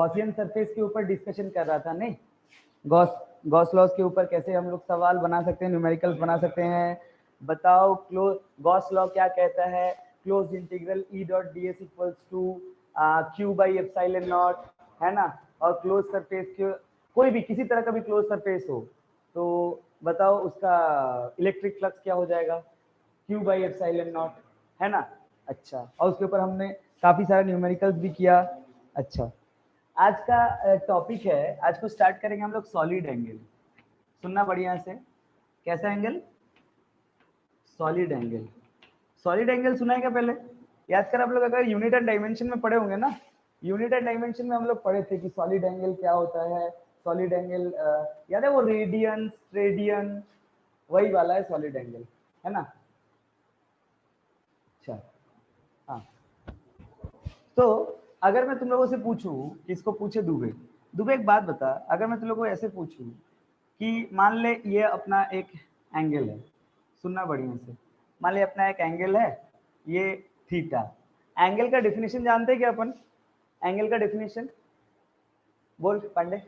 Gaussian surface के ऊपर discussion कर रहा था नहीं, गॉस लॉस के ऊपर कैसे हम लोग सवाल बना सकते हैं, न्यूमेरिकल्स बना सकते हैं। बताओ गॉस लॉ क्या कहता है, close integral E dot D S equals to Q by epsilon naught, है ना। और क्लोज सरफेस के कोई भी किसी तरह का भी क्लोज सरफेस हो तो बताओ उसका इलेक्ट्रिक फ्लक्स क्या हो जाएगा, क्यू बाई एप्सिलॉन नॉट, है ना। अच्छा, और उसके ऊपर हमने काफी सारे न्यूमेरिकल्स भी किया। अच्छा, आज का टॉपिक है, आज को स्टार्ट करेंगे हम लोग सॉलिड एंगल। सुनना बढ़िया से, कैसा angle, solid angle. Solid angle सुना है क्या पहले, याद कर आप लोग, अगर यूनिट एंड डायमेंशन में पढ़े होंगे ना, यूनिट एंड डायमेंशन में हम लोग पढ़े थे कि सॉलिड एंगल क्या होता है। सॉलिड एंगल याद है वो रेडियन रेडियन, वही वाला है सॉलिड एंगल, है ना। अच्छा, हाँ, तो अगर मैं तुम लोगों से पूछूं, किसको पूछे, दुबे, दुबे एक बात बता, अगर मैं तुम लोगों को ऐसे पूछूं कि मान ले ये अपना एक एंगल है, सुनना बढ़िया से, मान ले अपना एक एंगल है ये थीटा। एंगल का डेफिनेशन जानते हैं क्या अपन, एंगल का डेफिनेशन बोल पांडे,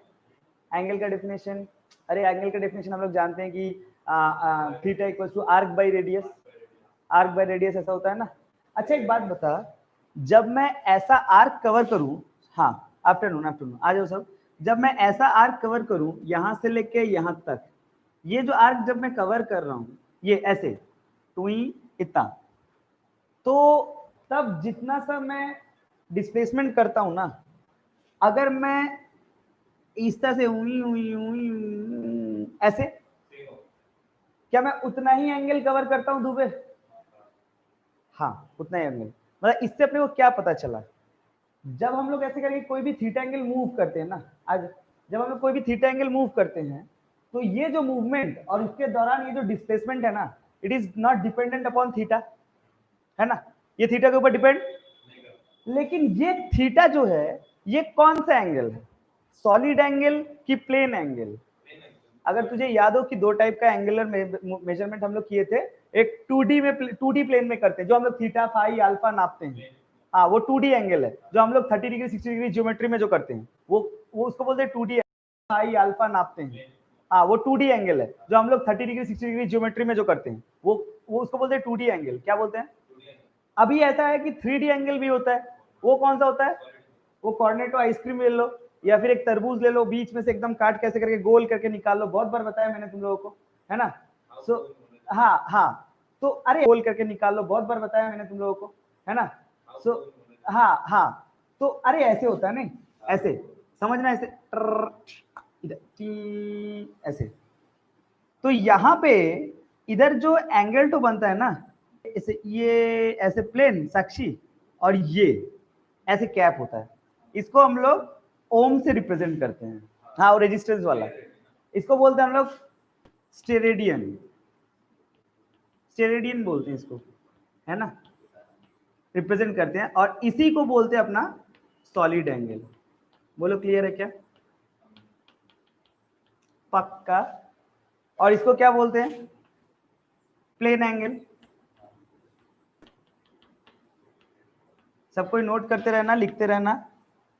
एंगल का डेफिनेशन। अरे एंगल का डेफिनेशन हम लोग जानते हैं कि theta equals to arc by radius, arc by radius ऐसा होता है ना। अच्छा एक बात बता, जब मैं ऐसा आर्क कवर करूं, हाँ आफ्टरनून आफ्टरनून आ जाओ सब, जब मैं ऐसा आर्क कवर करूं यहां से लेके यहां तक, ये जो आर्क जब मैं कवर कर रहा हूं ये ऐसे टुई इतना, तो तब जितना सा मैं डिस्प्लेसमेंट करता हूं ना, अगर मैं इस तरह से हुई हुई हुई ऐसे, क्या मैं उतना ही एंगल कवर करता हूं दुबे, हाँ उतना ही एंगल। मतलब इससे अपने को क्या पता चला, जब हम लोग ऐसे करके कोई भी थीटा एंगल मूव करते हैं ना, आज जब हम लोग कोई भी थीटा एंगल मूव करते हैं तो ये जो मूवमेंट और उसके दौरान ये जो डिस्प्लेसमेंट है ना, it is not dependent upon theta, है ना, ये थीटा के ऊपर डिपेंड। लेकिन ये थीटा जो है ये कौन सा एंगल है, सॉलिड एंगल की प्लेन एंगल। अगर तुझे याद हो कि दो टाइप का एंगुलर मेजरमेंट हम लोग किए थे, एक 2D में 2D प्लेन में करते हैं जो हम लोग थीटा फाई अल्फा नापते हैं, हाँ वो 2D एंगल है जो हम लोग 30 डिग्री 60 डिग्री ज्योमेट्री में जो करते हैं, वो उसको बोलते हैं 2D फाई अल्फा नापते हैं, हाँ वो 2D एंगल है जो हम लोग 30 डिग्री 60 डिग्री ज्योमेट्री में जो करते हैं, वो उसको बोलते हैं 2D एंगल, क्या बोलते हैं। अभी ऐसा है कि 3D एंगल भी होता है, वो कौन सा होता है, वो कॉर्नेटो आइसक्रीम ले लो या फिर एक तरबूज ले लो, बीच में से एकदम काट कैसे करके गोल करके निकाल लो, बहुत बार बताया मैंने तुम लोगों को, है ना। सो हाँ हाँ, तो अरे गोल करके निकाल लो, बहुत बार बताया मैंने तुम लोगों को, है ना। सो हाँ हाँ, तो अरे ऐसे होता है नहीं, ऐसे समझना, ऐसे इधर ऐसे, तो यहाँ पे इधर जो एंगल तो बनता है ना, ऐसे ये ऐसे प्लेन साक्षी, और ये ऐसे कैप होता है, इसको हम लोग ओम से रिप्रेजेंट करते हैं, हाँ वो रेजिस्टेंस वाला, इसको बोलते हैं हम लोग स्टेरेडियन, स्टेरेडियन बोलते हैं इसको, है ना, रिप्रेजेंट करते हैं, और इसी को बोलते हैं अपना सॉलिड एंगल। बोलो क्लियर है क्या, पक्का। और इसको क्या बोलते हैं, प्लेन एंगल। सब कोई नोट करते रहना, लिखते रहना,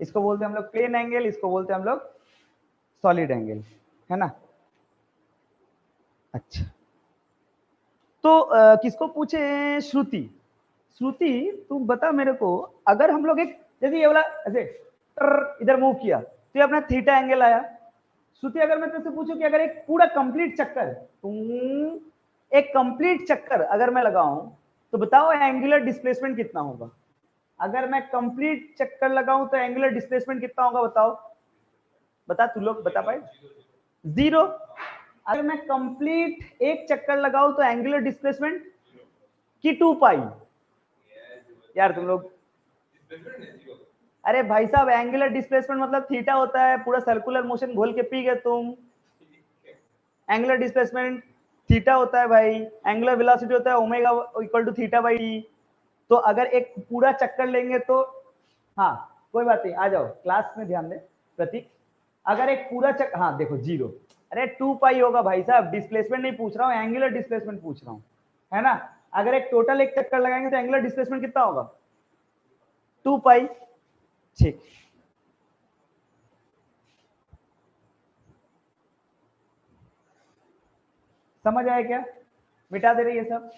इसको बोलते हैं हम लोग प्लेन एंगल, इसको बोलते हैं हम लोग सॉलिड एंगल, है ना। अच्छा, तो किसको पूछे, श्रुति, श्रुति तुम बता मेरे को, अगर हम लोग एक जैसे ये वाला ऐसे इधर मूव किया तो ये अपना थीटा एंगल आया। श्रुति अगर मैं तुझसे पूछूं कि अगर एक पूरा कंप्लीट चक्कर, एक कंप्लीट चक्कर अगर मैं लगाऊं तो बताओ एंगुलर डिस्प्लेसमेंट कितना होगा, अगर मैं कंप्लीट चक्कर लगाऊं तो एंगुलर डिस्प्लेसमेंट कितना होगा, बताओ, बता तू लोग बता पाए, 0। अगर मैं कंप्लीट एक चक्कर लगाऊं तो एंगुलर डिस्प्लेसमेंट की 2 पाई, यार तुम लोग, अरे भाई साहब एंगुलर डिस्प्लेसमेंट मतलब थीटा होता है, पूरा सर्कुलर मोशन घोल के पी गए तुम, एंगुलर डिस्प्लेसमेंट थीटा होता है भाई, एंगुलर वेलोसिटी होता है omega equal to theta by D. तो अगर एक पूरा चक्कर लेंगे तो, हाँ कोई बात नहीं, आ जाओ क्लास में ध्यान दे प्रतीक, अगर एक पूरा चक्कर, हाँ देखो 0, अरे 2 पाई होगा भाई साहब, डिस्प्लेसमेंट नहीं पूछ रहा हूँ, एंगुलर डिस्प्लेसमेंट पूछ रहा हूँ, है ना। अगर एक टोटल एक चक्कर लगाएंगे तो एंगुलर डिस्प्लेसमेंट कितना होगा, 2 पाई, ठीक। समझ आया क्या? मिटा दे रहे ये सब,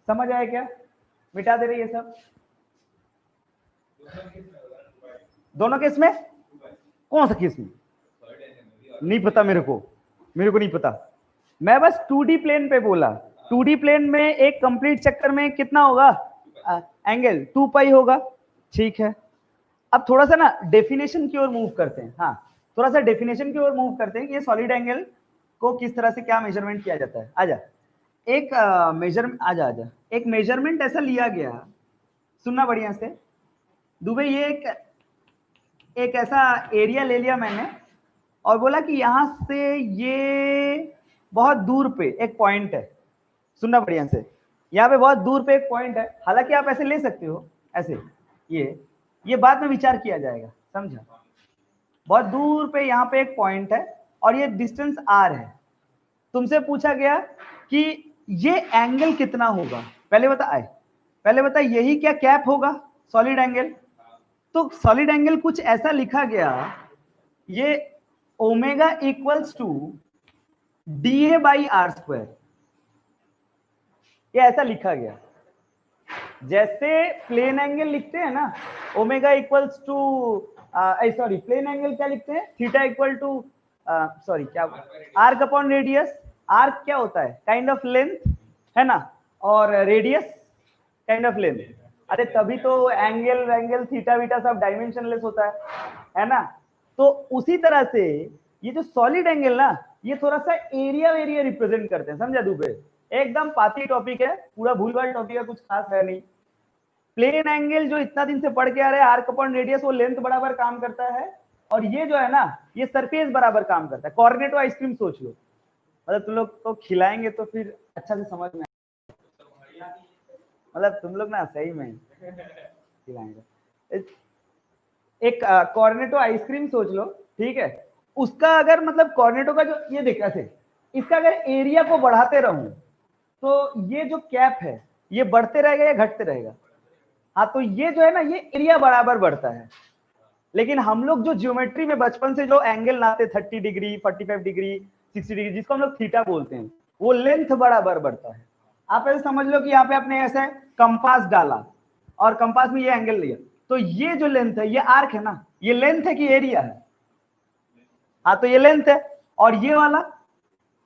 समझ आया क्या? मिटा दे रहे ये सब। दोनों केस में? कौन सा केस में? नहीं पता मेरे को नहीं पता। मैं बस 2D प्लेन पे बोला। 2D प्लेन में एक कंप्लीट चक्कर में कितना होगा एंगल? 2 पाई होगा। ठीक है, अब थोड़ा सा ना डेफिनेशन की ओर मूव करते हैं। हाँ, थोड़ा सा डेफिनेशन की ओर मूव करते हैं कि ये सॉलिड एंगल को किस तरह से क्या मेजरमेंट किया जाता है। आजा एक आजा एक मेजरमेंट ऐसा लिया गया, सुनना बढ़िया से दुबे, ये एक ऐसा एरिया ले लिया मैंने और बोला कि यहां से ये बहुत दूर पे एक पॉइंट है। सुनना बढ़िया से, यहाँ पे बहुत दूर पे एक पॉइंट है। हालांकि आप ऐसे ले सकते हो, ऐसे ये बाद में विचार किया जाएगा, समझा? बहुत दूर पे यहाँ पे एक पॉइंट है और ये डिस्टेंस r है। तुमसे पूछा गया कि ये एंगल कितना होगा। पहले बता यही क्या कैप होगा सॉलिड एंगल? तो सॉलिड एंगल कुछ ऐसा लिखा गया, ये omega equals to DA by are square, ये ऐसा लिखा गया। जैसे प्लेन एंगल लिखते हैं ना, omega equals to sorry plane angle क्या लिखते हैं? थीटा इक्वल टू सॉरी क्या आर्क अपॉन रेडियस। आर्क क्या होता है? काइंड ऑफ लेंथ है ना, और रेडियस काइंड ऑफ लेंथ। अरे तभी तो एंगल थीटा वीटा सब डायमेंशनलेस होता है ना। तो उसी तरह से ये जो सॉलिड एंगल ना, ये थोड़ा सा एरिया रिप्रेजेंट करते हैं, समझा दुबे? एकदम पाती टॉपिक है, पूरा भूलभाल टॉपिक है, कुछ खास है नहीं। प्लेन एंगल जो इतना दिन से पढ़ के आ रहे हैं, आर्क अपॉन रेडियस, वो लेंथ बराबर काम करता है, और ये जो है ना, ये सरफेस बराबर काम करता है। कॉर्नेटो आइसक्रीम सोच लो, मतलब तुम लोग को खिलाएंगे तो फिर अच्छा से समझ में, मतलब तुम लोग ना सही में खिलाएंगे। एक कॉर्नेटो आइसक्रीम सोच लो, ठीक है? उसका अगर मतलब कॉर्नेटो का जो ये देख ऐसे, इसका अगर एरिया को बढ़ाते रहूं तो ये जो कैप है ये बढ़ते रहेगा या घटते रहेगा? हाँ, तो ये जो है ना, ये एरिया बराबर बढ़ता है। लेकिन हम लोग जो ज्योमेट्री में बचपन से जो एंगल नाते 30 डिग्री 45 डिग्री 60 डिग्री, जिसको हम लोग थीटा बोलते हैं, वो लेंथ बराबर बढ़ता है। आप ऐसे समझ लो कि यहाँ पे आपने ऐसे कंपास डाला और कंपास में ये एंगल लिया, तो ये जो लेंथ है, ये आर्क है ना, ये लेंथ है कि एरिया है? हाँ, तो ये लेंथ है, और ये वाला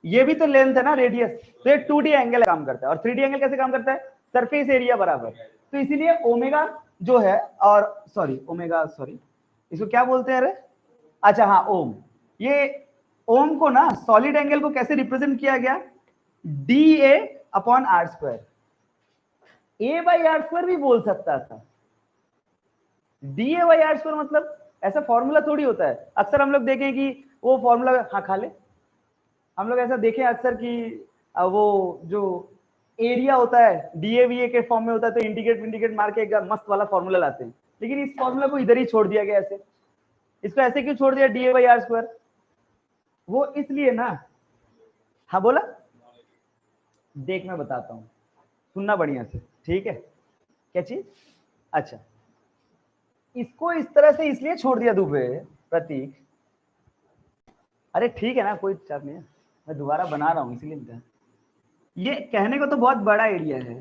ये भी तो लेंथ है ना, रेडियस। तो ये 2D एंगल काम करता है। और 3D एंगल कैसे काम करता है? सरफेस एरिया बराबर। तो इसीलिए ओमेगा जो है, और सॉरी इसको क्या बोलते हैं? अरे अच्छा हाँ, ओम। ये ओम को ना, सॉलिड एंगल को कैसे रिप्रेजेंट किया गया? DA upon R square. A by are square भी बोल सकता था। DA बाई आर स्क्वायर मतलब ऐसा फॉर्मूला थोड़ी होता है। अक्सर हम लोग देखें कि वो फॉर्मूला, हाँ खा ले, हम लोग ऐसा देखें अक्सर कि वो जो एरिया होता है DAVA के फॉर्म में होता है, तो इंटीग्रेट मार के एक मस्त वाला फॉर्मूला लाते हैं। लेकिन इस फॉर्मूला को इधर ही छोड़ दिया गया ऐसे। इसको ऐसे क्यों छोड़ दिया, DA बाई आर स्क्वायर? वो इसलिए ना, हाँ बोला, देख मैं बताता हूँ, सुनना बढ़िया से, ठीक है? क्या चीज? अच्छा, इसको इस तरह से इसलिए छोड़ दिया दुबे प्रतीक, अरे ठीक है ना, कोई चाप नहीं है, मैं दोबारा बना रहा हूँ इसीलिए। ये कहने को तो बहुत बड़ा एरिया है,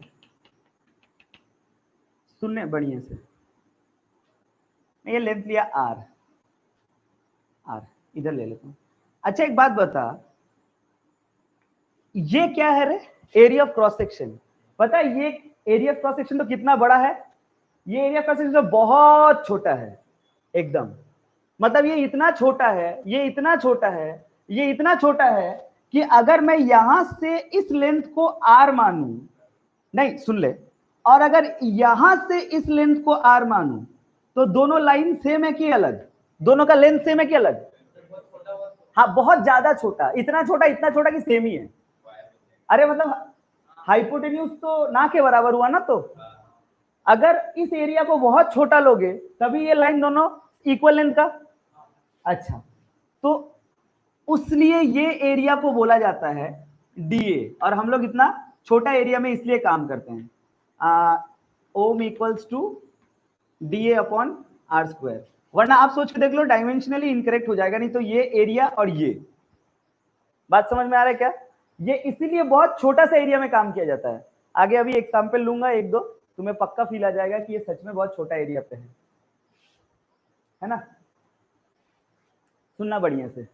सुनने बढ़िया से। मैं ये लेंथ लिया आर इधर ले लेता हूँ। अच्छा एक बात बता, ये क्या है रे? Area of cross section. पता है ये एरिया ऑफ क्रॉस सेक्शन तो कितना बड़ा है? ये एरिया ऑफ क्रॉस सेक्शन तो बहुत छोटा है एकदम। मतलब ये इतना छोटा है, ये इतना छोटा है, ये इतना छोटा है कि अगर मैं यहां से इस लेंथ को आर मानूं, नहीं सुन ले, और अगर यहां से इस लेंथ को आर मानूं, तो दोनों लाइन सेम है कि अलग? दोनों का लेंथ सेम है कि अलग? हाँ, बहुत ज्यादा छोटा, इतना छोटा कि सेम ही है। अरे मतलब हाइपोटेन्यूज तो ना के बराबर हुआ ना। तो अगर इस एरिया को बहुत छोटा लोगे तभी ये लाइन दोनों इक्वल लेंथ का। अच्छा, तो उसलिए ये एरिया को बोला जाता है DA, और हम लोग इतना छोटा एरिया में इसलिए काम करते हैं। ओम equals to DA upon R square. वरना आप सोच के देख लो डायमेंशनली इनकरेक्ट हो जाएगा, नहीं तो ये एरिया और ये, बात समझ में आ रहा है क्या? ये इसीलिए बहुत छोटा सा एरिया में काम किया जाता है। आगे अभी एग्जाम्पल लूंगा एक दो, तुम्हें पक्का फील आ जाएगा कि ये सच में बहुत छोटा एरिया पे है ना? सुनना बढ़िया से,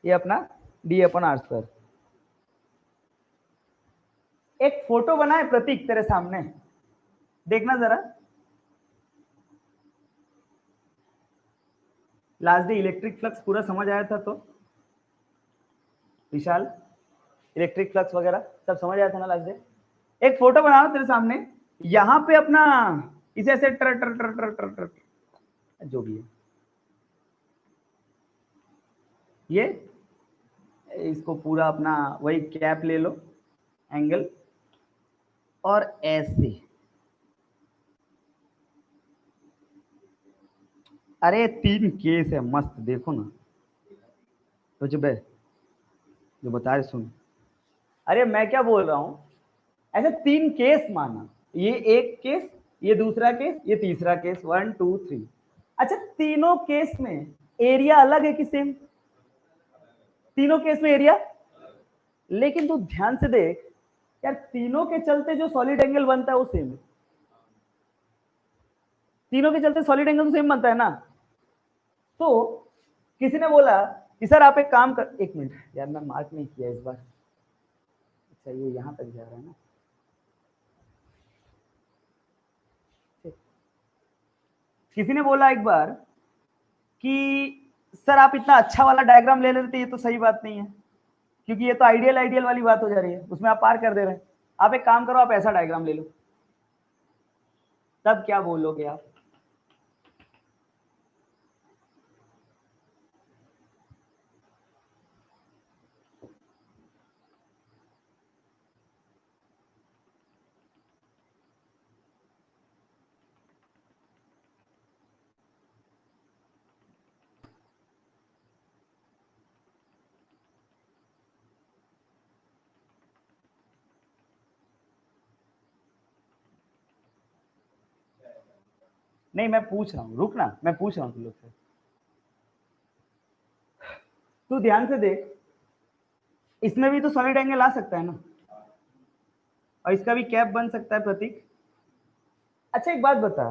ये अपना d/r²। एक फोटो बना है प्रतीक तेरे सामने, देखना जरा। लास्ट डे इलेक्ट्रिक फ्लक्स पूरा समझ आया था तो विशाल, इलेक्ट्रिक फ्लक्स वगैरह सब समझ आया था ना लास्ट डे? एक फोटो बना तेरे सामने, यहां पे अपना इसे ऐसे टर टर टर टर टर टर, जो भी है ये, इसको पूरा अपना वही कैप ले लो एंगल, और ऐसे, अरे 3 केस है मस्त, देखो ना तो जो बता रहे सुन। अरे मैं क्या बोल रहा हूं, ऐसे 3 केस माना, ये एक केस, ये दूसरा केस, ये तीसरा केस, 1 2 3। अच्छा तीनों केस में एरिया अलग है कि सेम? तीनों केस में एरिया, लेकिन तू ध्यान से देख यार, तीनों के चलते जो सॉलिड एंगल बनता है वो सेम है। तीनों के चलते सॉलिड एंगल तो सेम बनता है ना। तो किसी ने बोला कि सर आप एक काम कर, एक मिनट यार मैं मार्क नहीं किया इस बार, अच्छा ये यहां तक जा रहा है ना, किसी ने बोला एक बार कि सर आप इतना अच्छा वाला डायग्राम ले लेते, ये तो सही बात नहीं है, क्योंकि ये तो आइडियल वाली बात हो जा रही है, उसमें आप पार कर दे रहे हैं। आप एक काम करो, आप ऐसा डायग्राम ले लो, तब क्या बोलोगे आप? नहीं मैं पूछ रहा हूँ, रुक ना, मैं पूछ रहा हूँ तुम लोग से, तू ध्यान से देख, इसमें भी तो सॉलिड एंगल आ सकता है ना, और इसका भी कैप बन सकता है प्रतीक। अच्छा एक बात बता,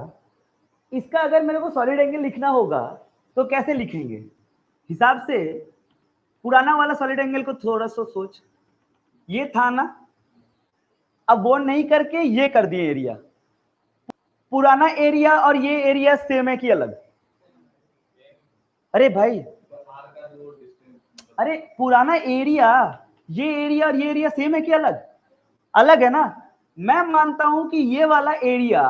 इसका अगर मेरे को सॉलिड एंगल लिखना होगा तो कैसे लिखेंगे? हिसाब से पुराना वाला सॉलिड एंगल को थोड़ा सा सोच, ये था ना, अब वो नहीं करके ये कर दिए एरिया, पुराना एरिया और ये एरिया सेम है कि अलग? अरे भाई, अरे पुराना एरिया, ये एरिया और ये एरिया सेम है कि अलग? अलग है ना। मैं मानता हूं कि ये वाला एरिया,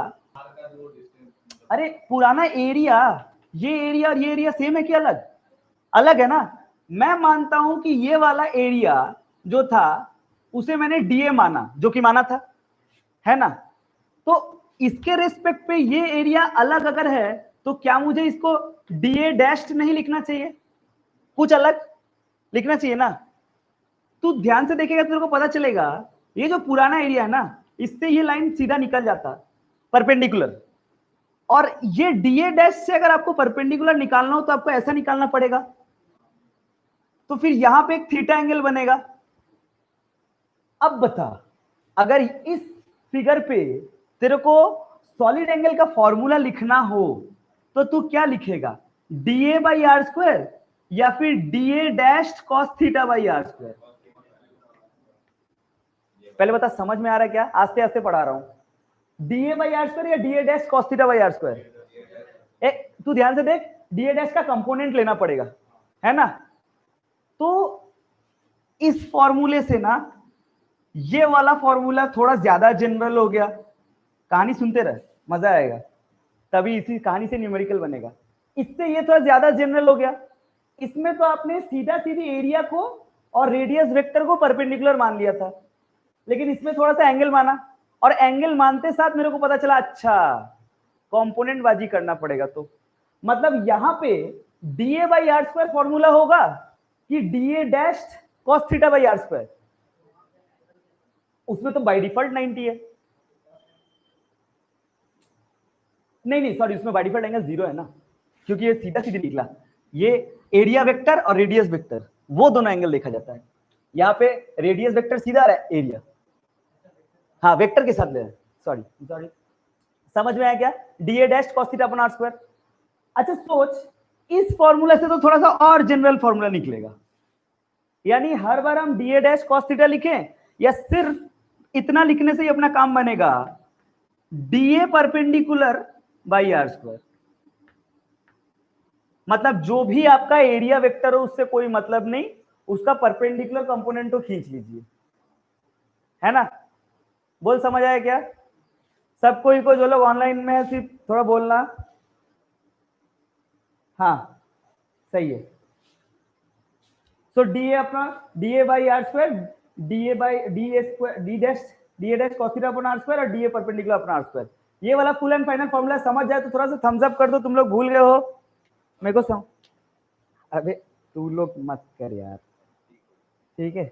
अरे पुराना एरिया, ये एरिया और ये एरिया सेम है कि अलग? अलग है ना। मैं मानता हूं कि ये वाला एरिया जो था उसे मैंने डीए माना, जो कि माना था, है ना? तो इसके रेस्पेक्ट पे ये एरिया अलग अगर है तो क्या मुझे इसको डीए डैश्ड नहीं लिखना चाहिए, कुछ अलग लिखना चाहिए ना? तू ध्यान से देखेगा तो तेरे को पता चलेगा, ये जो पुराना एरिया है ना, इससे ये लाइन सीधा निकल जाता परपेंडिकुलर, और ये डीए डैश से अगर आपको परपेंडिकुलर निकालना हो तो आपको ऐसा निकालना पड़ेगा, तो फिर यहां पे एक थीटा एंगल बनेगा। अब बता, अगर इस फिगर पे तेरे को सॉलिड एंगल का फॉर्मूला लिखना हो तो तू क्या लिखेगा, DA/r² या फिर DA dash cos theta by r²? पहले बता समझ में आ रहा है क्या? आस्ते आस्ते पढ़ा रहा हूं, DA/r² या DA dash cos theta by r²? तू ध्यान से देख, DA डैश का कंपोनेंट लेना पड़ेगा, है ना? तो इस फॉर्मूले से ना ये वाला फॉर्मूला थोड़ा ज्यादा जनरल हो गया, कहानी सुनते रहे मजा आएगा, तभी इसी कहानी से न्यूमेरिकल बनेगा। इससे ये थोड़ा ज्यादा जनरल हो गया, इसमें तो आपने सीधा सीधी एरिया को और रेडियस वेक्टर को परपेंडिकुलर मान लिया था, लेकिन इसमें थोड़ा सा एंगल माना, और एंगल मानते साथ मेरे को पता चला अच्छा कंपोनेंट बाजी करना पड़ेगा, तो मतलब यहां पे DA/r² फॉर्मूला होगा कि DA dash cos theta by r²? उसमें तो बाय डिफॉल्ट 90 है। नहीं नहीं सॉरी, उसमें बाय डिफॉल्ट एंगल 0 है ना, क्योंकि ये सीधा सीधे निकला। ये एरिया वेक्टर और रेडियस वेक्टर वो दोनों एंगल देखा जाता है। यहाँ पे रेडियस वेक्टर सीधा रहा है, एरिया हाँ वेक्टर के साथ ले रहे हैं। सॉरी सॉरी, समझ में आया क्या? DA dash cos theta upon r square. अच्छा सोच, इस फॉर्मूला से तो थोड़ा सा और जनरल फॉर्मूला निकलेगा, यानी हर बार हम डीए डैश cos थीटा लिखें या सिर्फ इतना लिखने से ही अपना काम बनेगा, DA perpendicular by are square. मतलब जो भी आपका एरिया वेक्टर हो उससे कोई मतलब नहीं, उसका परपेंडिकुलर कंपोनेंट तो खींच लीजिए, है ना? बोल समझ आया क्या? सब कोई को, जो लोग ऑनलाइन में है सिर्फ थोड़ा बोलना। हाँ सही है। सो डीए अपना DA by are square, DA by DA square D dash DA dash cos theta upon R square और DA perpendicular upon R square. ये वाला फुल एंड फाइनल फॉर्मूला समझ जाए तो थोड़ा सा थम्स अप कर दो। तुम लोग भूल गए हो मेरे को अबे तू लोग मत कर यार, ठीक है?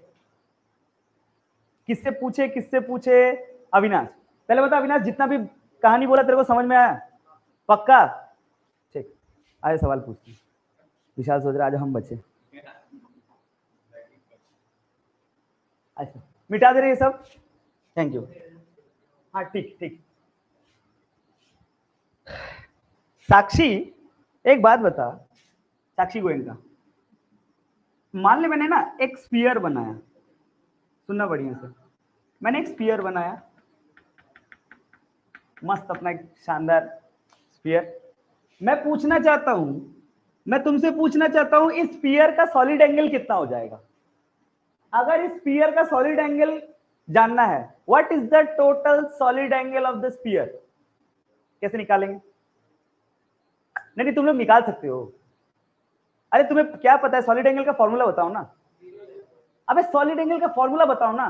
किससे पूछे? अविनाश। पहले बता अविनाश, जितना भी कहानी बोला तेरे को समझ में आया? पक्का? ठीक, आगे सवाल पूछते हैं। विशाल सोच रहा आज हम बचे। अच्छा मिटा दे रहे ये सब, थैंक यू। हाँ ठीक ठीक। साक्षी एक बात बता, साक्षी गोयनका, मान ले मैंने ना एक स्फीयर बनाया, सुनना बढ़िया से, मैंने एक स्फीयर बनाया मस्त, अपना एक शानदार स्फीयर। मैं पूछना चाहता हूं, मैं तुमसे पूछना चाहता हूं इस स्फीयर का सॉलिड एंगल कितना हो जाएगा? अगर इस स्फीयर का सॉलिड एंगल जानना है, what is the total solid angle of the sphere, कैसे निकालेंगे? नहीं तुम लोग निकाल सकते हो। अरे तुम्हें क्या पता है सॉलिड एंगल का फॉर्मूला बताओ ना। अबे सॉलिड एंगल का फॉर्मूला बताओ ना,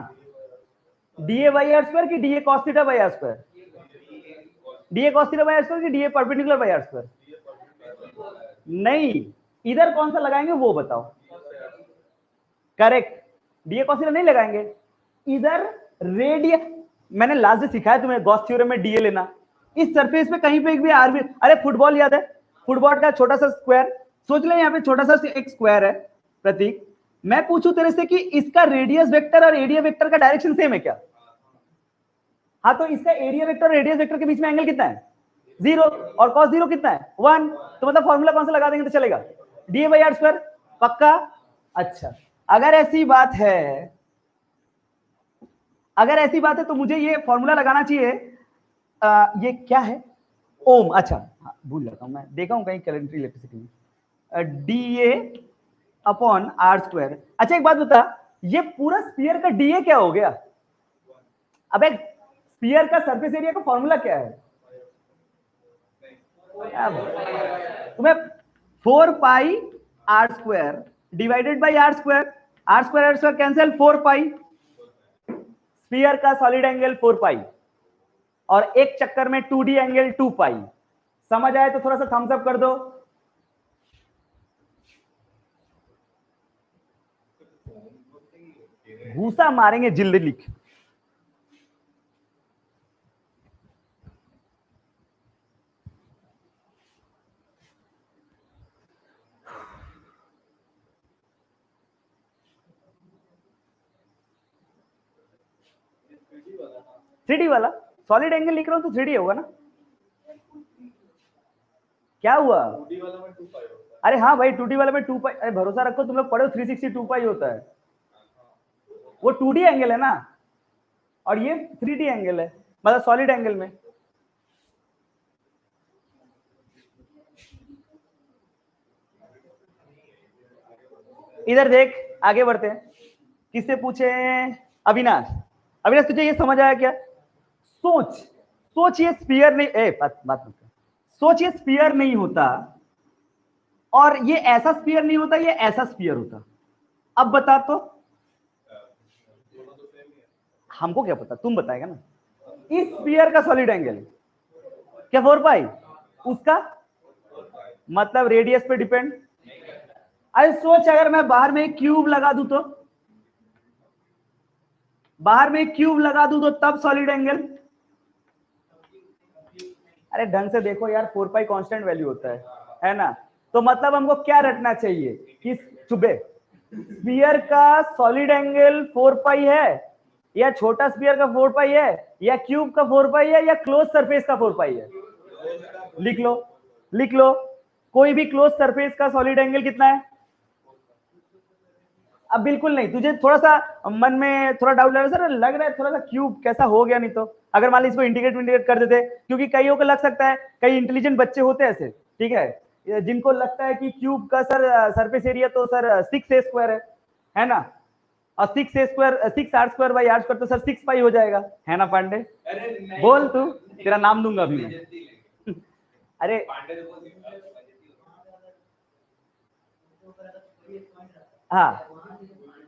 डीए बाई आर स्क्वायर की DA cos theta by are square? DA cos theta by are square की DA perpendicular by are square? नहीं, इधर कौन सा लगाएंगे वो बताओ। करेक्ट, डीए cos थीटा नहीं लगाएंगे, इधर रेडियस। मैंने लास्ट डे सिखाया तुम्हें गॉस थ्योरम में डीए लेना। इस सरफेस पे कहीं पे भी आर भी, अरे फुटबॉल याद है, फुटबॉल का छोटा सा स्क्वायर सोच ले, यहाँ पे छोटा सा एक स्क्वायर है प्रतीक। मैं पूछूं तेरे से कि इसका रेडियस वेक्टर और एरिया वेक्टर का डायरेक्शन सेम है क्या? हाँ, तो इसका एरिया वेक्टर और रेडियस वेक्टर के बीच में एंगल कितना है? 0, और cos 0 कितना है? 1। तो मतलब फॉर्मूला कौन सा लगा देंगे तो चलेगा? DA by are square. पक्का? अच्छा, अगर ऐसी बात है, अगर ऐसी बात है तो मुझे ये फॉर्मूला लगाना चाहिए। ये क्या है? ओम। अच्छा हाँ, भूल जाता हूं मैं, देखा हूं कहीं कैलेंडर इलेक्ट्रिसिटी में, डीए अपॉन आर स्क्वायर। अच्छा एक बात बता, ये पूरा स्फीयर का डीए क्या हो गया? अबे स्फीयर का सरफेस एरिया का फॉर्मूला क्या है? तुम्हें 4 pi are square divided by are square, R square cancel, 4 pi. Sphere का सॉलिड एंगल 4 पाई और एक चक्कर में 2D एंगल 2 पाई। समझ आए तो थोड़ा सा थम्स अप कर दो। घूसा मारेंगे जिल्द लिख। थ्री वाला सॉलिड एंगल लिख रहा हूं तो 3D होगा ना? क्या हुआ? 2D वाला में 2 पाई होता है। अरे हाँ भाई 2D वाला में 2 पाई, अरे भरोसा रखो, तुम लोग पढ़े हो 360 2 पाई होता है, वो 2D एंगल है ना, और ये 3D एंगल है, मतलब सॉलिड एंगल में। इधर देख, आगे बढ़ते हैं, किससे पूछे? अविनाश। अविनाश तुझे ये समझ आया क्या? सोच, सोच ये स्फीयर नहीं, बात मत, सोच ये स्फीयर नहीं होता और ये ऐसा स्फीयर नहीं होता, ये ऐसा स्फीयर होता। अब बता तो, हमको क्या पता, तुम बताएगा ना। इस स्फीयर का सॉलिड एंगल क्या 4 पाई? उसका मतलब रेडियस पे डिपेंड। अरे सोच, अगर मैं बाहर में एक क्यूब लगा दूं तो, बाहर में एक क्यूब लगा दूं तो तब सॉलिड एंगल। अरे ढंग से देखो यार, 4 पाई कांस्टेंट वैल्यू होता है ना। तो मतलब हमको क्या रखना चाहिए कि सुबह स्फीयर का सॉलिड एंगल 4 पाई है, या छोटा स्फीयर का 4 पाई है, या क्यूब का 4 पाई है, या क्लोज सरफेस का 4 पाई है। लिख लो, लिख लो, कोई भी क्लोज सरफेस का सॉलिड एंगल कितना है। अब बिल्कुल नहीं, तुझे थोड़ा सा मन में थोड़ा डाउट लग रहा है थोड़ा सा क्यूब कैसा हो गया, नहीं तो अगर मान ली इसको इंटीग्रेट कर देते, क्योंकि कईयों को लग सकता है, कई इंटेलिजेंट बच्चे होते हैं ऐसे, ठीक है, जिनको लगता है कि क्यूब का सर सरफेस एरिया तो सर 6a² है ना, और 6r² बाई r² तो सर 6 पाई हो जाएगा, है ना पांडे। बोल तू, तेरा नाम दूंगा अभी मैं। अरे हाँ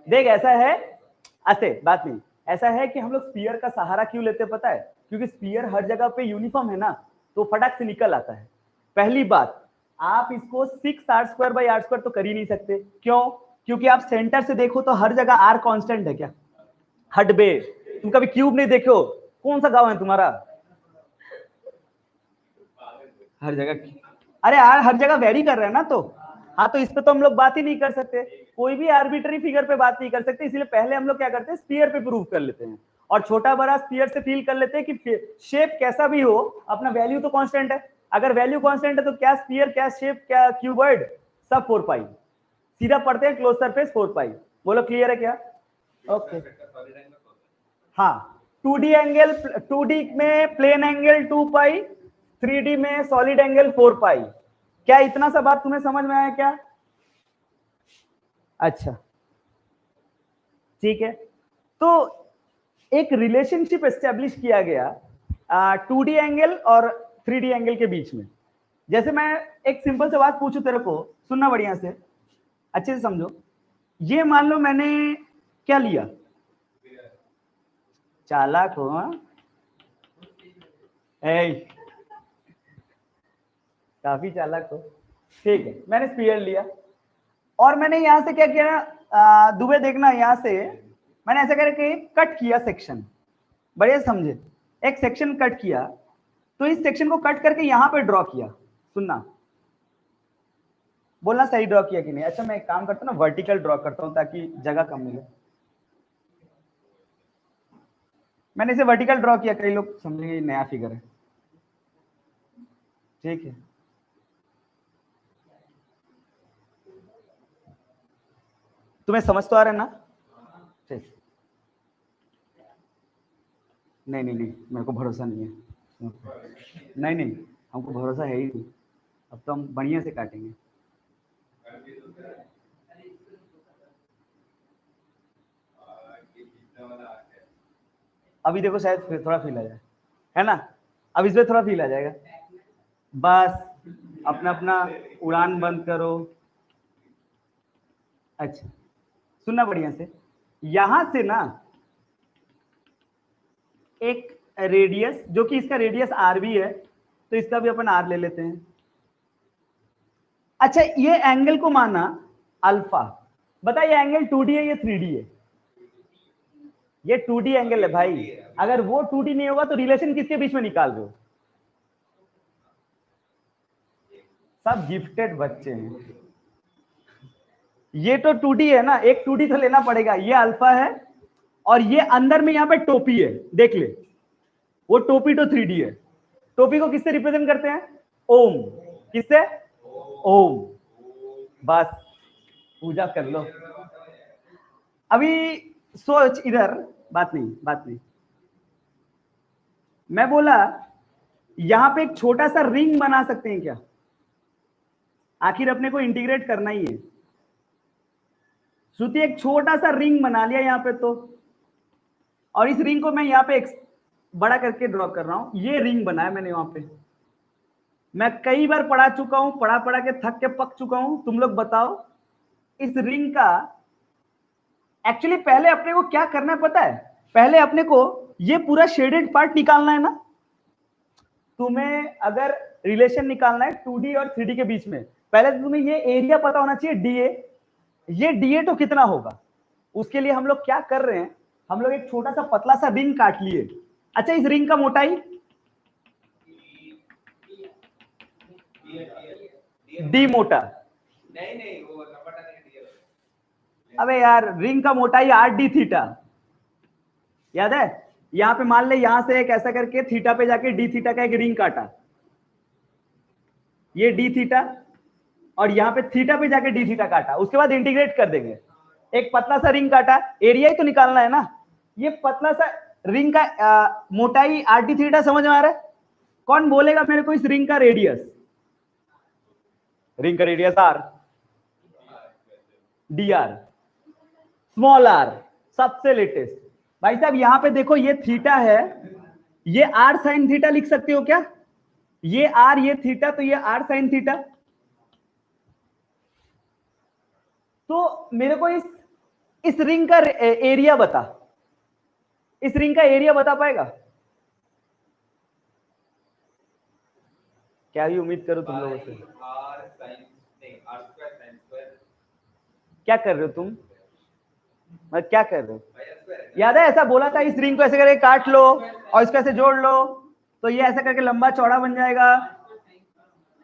देख, ऐसा है, ऐसे बात नहीं, ऐसा है कि हम लोग स्फीयर का सहारा क्यों लेते हैं पता है, क्योंकि स्फीयर हर जगह पे यूनिफॉर्म है ना, तो फटाक से निकल आता है। पहली बात, आप इसको 6r² बाई r² तो कर ही नहीं सकते, क्यों, क्योंकि आप सेंटर से देखो तो हर जगह r कांस्टेंट है क्या, हट बे, तुम कभी क्यूब नहीं देखो, कौन सा गांव है तुम्हारा, हर जगह, अरे यार हर जगह वेरी कर रहे हैं ना, तो हाँ, तो इस पे तो हम लोग बात ही नहीं कर सकते, कोई भी आर्बिट्री फिगर पे बात नहीं कर सकते, इसलिए पहले हम लोग क्या करते हैं, स्फीयर पे प्रूव कर लेते हैं, और छोटा बड़ा स्फीयर से फील कर लेते हैं कि शेप कैसा भी हो, अपना वैल्यू तो कांस्टेंट है, अगर वैल्यू कांस्टेंट है तो क्या स्फीयर, क्या शेप, क्या क्यूबॉइड, सब 4 पाई, सीधा पढ़ते हैं क्लोज सरफेस 4 पाई। बोलो क्लियर है क्या। ओके हाँ, 2D एंगल, 2D में प्लेन एंगल 2 पाई, 3D में सॉलिड एंगल 4 पाई। क्या इतना सा बात तुम्हें समझ में आया क्या। अच्छा ठीक है, तो एक रिलेशनशिप एस्टेब्लिश किया गया 2D एंगल और 3D एंगल के बीच में। जैसे मैं एक सिंपल सा बात पूछूं तेरे को, सुनना बढ़िया से, अच्छे से समझो, ये मान लो मैंने क्या लिया, चालाक हो हाँ, काफी चालाक हो, ठीक है, मैंने स्फीयर लिया और मैंने यहां से क्या किया, दुबे देखना, यहां से मैंने ऐसा करके कट किया सेक्शन, बढ़िया समझे, एक सेक्शन कट किया, तो इस सेक्शन को कट करके यहां पे ड्रॉ किया, सुनना, बोलना सही ड्रॉ किया कि नहीं। अच्छा मैं एक काम करता हूँ ना, वर्टिकल ड्रॉ करता हूँ ताकि जगह कम मिले, मैंने इसे वर्टिकल ड्रॉ किया, कई लोग समझेंगे नया फिगर है, ठीक है, तुम्हें समझ तो आ रहा है ना, ठीक, नहीं नहीं नहीं, मेरे को भरोसा नहीं है, नहीं नहीं, हमको भरोसा है ही नहीं, अब तो हम बढ़िया से काटेंगे। अभी देखो शायद थोड़ा फील आ जाए, है ना, अब इसमें थोड़ा फील आ जाएगा, बस अपना अपना उड़ान बंद करो। अच्छा सुनना बढ़िया से, यहां से ना एक रेडियस, जो कि इसका रेडियस आर भी है, तो इसका भी अपन आर ले लेते हैं। अच्छा ये एंगल को माना अल्फा, बता ये एंगल 2D है या 3D है, ये 2D एंगल है भाई, अगर वो 2D नहीं होगा तो रिलेशन किसके बीच में निकाल रहे हो, सब गिफ्टेड बच्चे हैं, ये तो 2D है ना, एक 2D तो लेना पड़ेगा, ये अल्फा है, और ये अंदर में यहां पे टोपी है, देख ले, वो टोपी तो 3D है, टोपी को किससे रिप्रेजेंट करते हैं, ओम, किससे, ओम, बस पूजा कर लो। अभी सोच इधर, बात नहीं बात नहीं, मैं बोला यहां पे एक छोटा सा रिंग बना सकते हैं क्या, आखिर अपने को इंटीग्रेट करना ही है, श्रुति एक छोटा सा रिंग बना लिया यहां पे तो, और इस रिंग को मैं यहां पे बड़ा करके ड्रॉ कर रहा हूं, ये रिंग बनाया मैंने वहां पे, मैं कई बार पढ़ा चुका हूं, पढ़ा पढ़ा के थक के पक चुका हूं, तुम लोग बताओ इस रिंग का एक्चुअली पहले अपने को क्या करना है पता है, पहले अपने को ये पूरा शेडेड पार्ट निकालना है ना, तुम्हें अगर रिलेशन निकालना है 2D और 3D के बीच में, पहले तो तुम्हें ये एरिया पता होना चाहिए DA, ये DA तो कितना होगा, उसके लिए हम लोग क्या कर रहे हैं, हम लोग एक छोटा सा पतला सा रिंग काट लिए। अच्छा इस रिंग का मोटाई डी मोटा। नहीं वो नंबर नहीं। अबे यार रिंग का मोटाई आर डी थीटा, याद है? यहां पे मान ले यहां से एक ऐसा करके थीटा पे जाके डी थीटा का एक रिंग काटा, ये डी थीटा, और यहां पे थीटा पे जाके डी थीटा काटा, उसके बाद इंटीग्रेट कर देंगे। एक पतला सा रिंग काटा, एरिया ही तो निकालना है ना। ये पतला सा रिंग का मोटाई आर डी थीटा समझ में आ रहा है? कौन बोलेगा मेरे को इस रिंग का रेडियस? रिंग का radius R, D R, small R, सबसे लेटेस्ट। भाई साहब यहां पे देखो ये थीटा है, ये आर साइन थीटा लिख सकते हो क्या? ये आर ये थीटा, तो ये आर साइन थीटा। तो मेरे को इस रिंग का एरिया बता, इस रिंग का एरिया बता पाएगा? क्या ही उम्मीद करो तुम लोगों से। क्या कर रहे हो तुम? मैं क्या कर रहे हो? याद है ऐसा बोला था, इस रिंग को ऐसे करके काट लो और इसको ऐसे जोड़ लो, तो ये ऐसा करके लंबा चौड़ा बन जाएगा।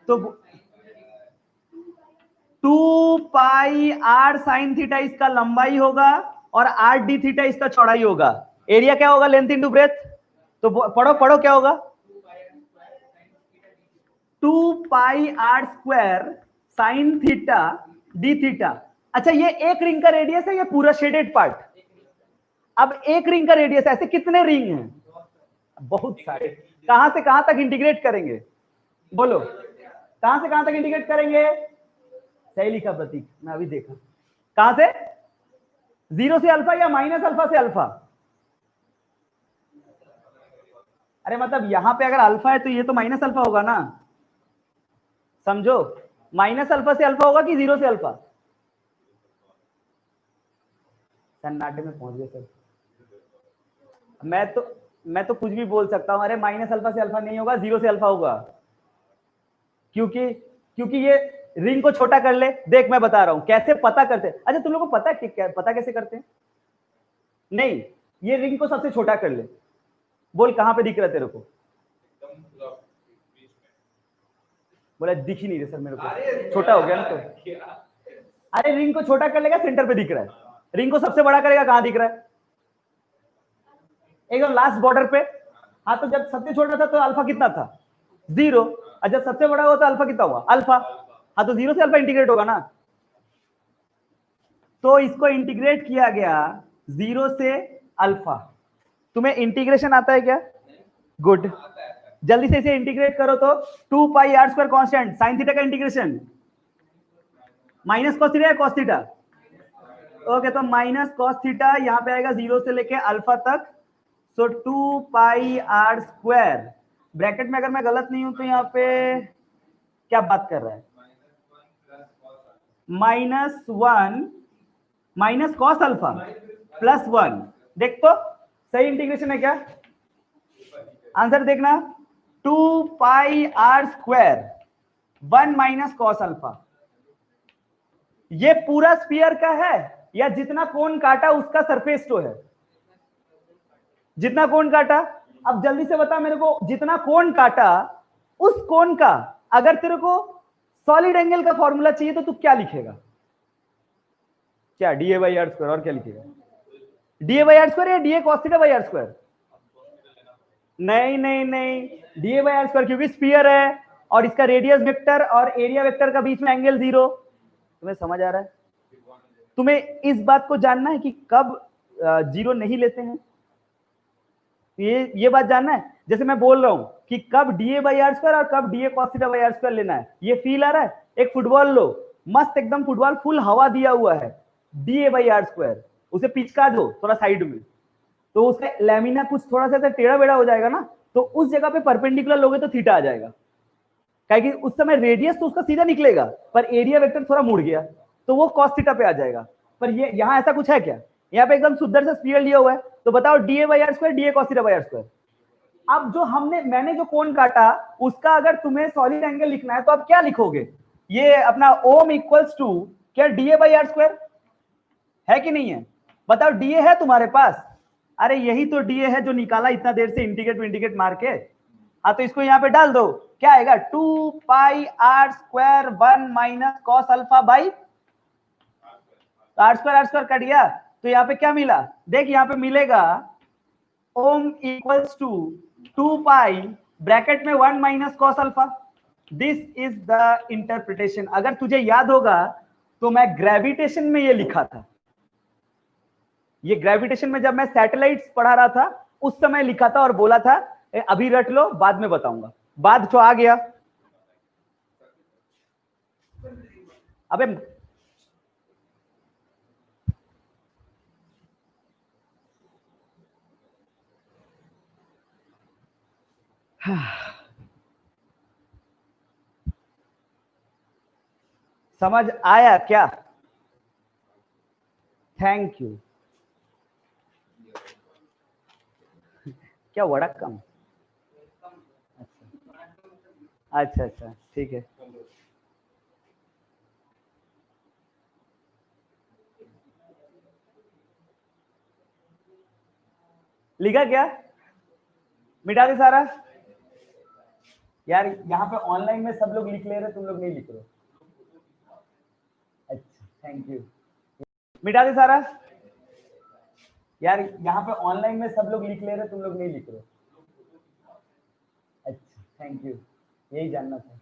तो 2 पाई आर साइन थीटा इसका लंबाई होगा और आर डी थीटा इसका चौड़ाई होगा। एरिया क्या होगा? Length into breadth. तो पढ़ो क्या होगा? 2 pi are square sine theta D theta. अच्छा ये एक रिंग का रेडियस है, ये पूरा शेडेड पार्ट। अब एक रिंग का रेडियस, ऐसे कितने रिंग हैं? बहुत सारे। कहां से कहां तक इंटीग्रेट करेंगे? बोलो कहां से कहां तक इंटीग्रेट करेंगे? सही लिखा प्रतीक, मैं अभी देखा। कहां से? 0 से अल्फा या माइनस अल्फा से अल्फा? अरे मतलब यहां पे अगर अल्फा है तो ये तो माइनस अल्फा होगा ना, समझो। माइनस अल्फा से अल्फा होगा कि 0 से अल्फा? सन्नाटे में पहुंच गए सर। मैं तो कुछ भी बोल सकता हूं। अरे माइनस अल्फा से अल्फा नहीं होगा, 0 से अल्फा होगा। क्योंकि ये रिंग को छोटा कर ले। देख मैं बता रहा हूं कैसे पता करते हैं। अच्छा तुम लोगों को पता है कि पता कैसे करते हैं? नहीं, ये रिंग को सबसे छोटा कर ले। बोल कहां पे दिख रहा है तेरे को? बोला दिख ही नहीं रहा सर मेरे को, छोटा हो गया ना तो। अरे रिंग को छोटा कर लेगा, सेंटर पे दिख रहा है। रिंग को सबसे बड़ा करेगा, कहां दिख रहा है? एकदम लास्ट बॉर्डर पे। हाँ तो जब सबसे छोटा था तो अल्फा कितना था? 0। और जब सबसे बड़ा हुआ तो अल्फा कितना हुआ? अल्फा। हाँ तो 0 से अल्फा इंटीग्रेट होगा ना। तो इसको इंटीग्रेट किया गया 0 से अल्फा। तुम्हें इंटीग्रेशन आता है क्या? गुड, जल्दी से इसे इंटीग्रेट करो। तो 2 pi are square constant sine theta का इंटीग्रेशन माइनस कॉस थीटा या कॉस थीटा? ओके तो माइनस कॉस थीटा यहां पे आएगा 0 से लेके अल्फा तक। So 2 pi are square, bracket में अगर मैं गलत नहीं हूं तो यहाँ पे क्या बात कर रहा है? -1 माइनस कॉस अल्फा प्लस 1। देख तो सही इंटीग्रेशन है क्या? आंसर देखना, 2 pi are square 1 minus cos alpha. ये पूरा स्फीयर का है या जितना कोण काटा उसका सरफेस टो है? जितना कोण काटा। अब जल्दी से बता मेरे को, जितना कोण काटा उस कोण का अगर तेरे को सॉलिड एंगल का फॉर्मूला चाहिए तो तू क्या लिखेगा? क्या डीए बाई आर स्क्वायर, और क्या लिखेगा? डीए बाई आर स्क्वायर या DA cos theta by are square? नहीं नहीं नहीं, डीए बाई आर स्क्वायर, क्योंकि स्फीयर है और इसका रेडियस वेक्टर और एरिया वेक्टर का बीच में एंगल 0। तुम्हें समझ आ रहा है? तुम्हें इस बात को जानना है कि कब 0 नहीं लेते हैं, ये बात जानना है। जैसे मैं बोल रहा हूं कि कब डीए बाई आर स्क्वायर और कब DA cos theta by are square लेना है। ये फील आ रहा है? एक फुटबॉल लो, मस्त एकदम फुटबॉल, फुल हवा दिया हुआ है, डीए बाई आर स्क्वायर, उसे पिचका दो थोड़ा साइड में, तो उसका लैमिना कुछ थोड़ा सा टेढ़ा बेड़ा हो जाएगा ना, तो उस जगह पे परपेंडिकुलर लोगे तो थीटा आ जाएगा। क्योंकि उस समय रेडियस तो उसका सीधा निकलेगा पर एरिया वेक्टर थोड़ा मुड़ गया तो वो कॉस थीटा पे आ जाएगा। पर ये यहाँ ऐसा कुछ है क्या? यहाँ पे एकदम सुंदर से स्फीयर लिया हुआ है। तो बताओ DA by are square DA cos theta by are square. अब जो मैंने जो कोण काटा उसका अगर तुम्हें सॉलिड एंगल लिखना है तो अब क्या लिखोगे? ये अपना ओम इक्वल्स टू क्या डीए बाई आर स्क्वायर है कि नहीं है? बताओ डीए है तुम्हारे पास? अरे यही तो डीए है जो निकाला इतना देर से इंटीग्रेट मार के। हाँ तो इसको यहाँ पे डाल दो, क्या आएगा 2 pi are square 1 minus cos alpha by are square cut गया, तो यहाँ पे क्या मिला, देख यहाँ पे मिलेगा ओम इक्वल्स टू 2 पाई ब्रैकेट में 1 minus cos alpha. This is the interpretation. अगर तुझे याद होगा तो मैं ग्रेविटेशन में ये लिखा था, ये ग्रेविटेशन में जब मैं सैटेलाइट्स पढ़ा रहा था उस समय लिखा था और बोला था अभी रट लो बाद में बताऊंगा, बाद तो आ गया। अबे समझ आया क्या? Thank you. क्या वड़ा कम? अच्छा अच्छा ठीक है। लिखा क्या? मिटा दे सारा। यार यहाँ पे ऑनलाइन में सब लोग लिख ले रहे, तुम लोग नहीं लिख रहे। अच्छा थैंक यू। मिटा दे सारा। यार यहाँ पे ऑनलाइन में सब लोग लिख ले रहे, तुम लोग नहीं लिख रहे। अच्छा थैंक यू, यही जानना था।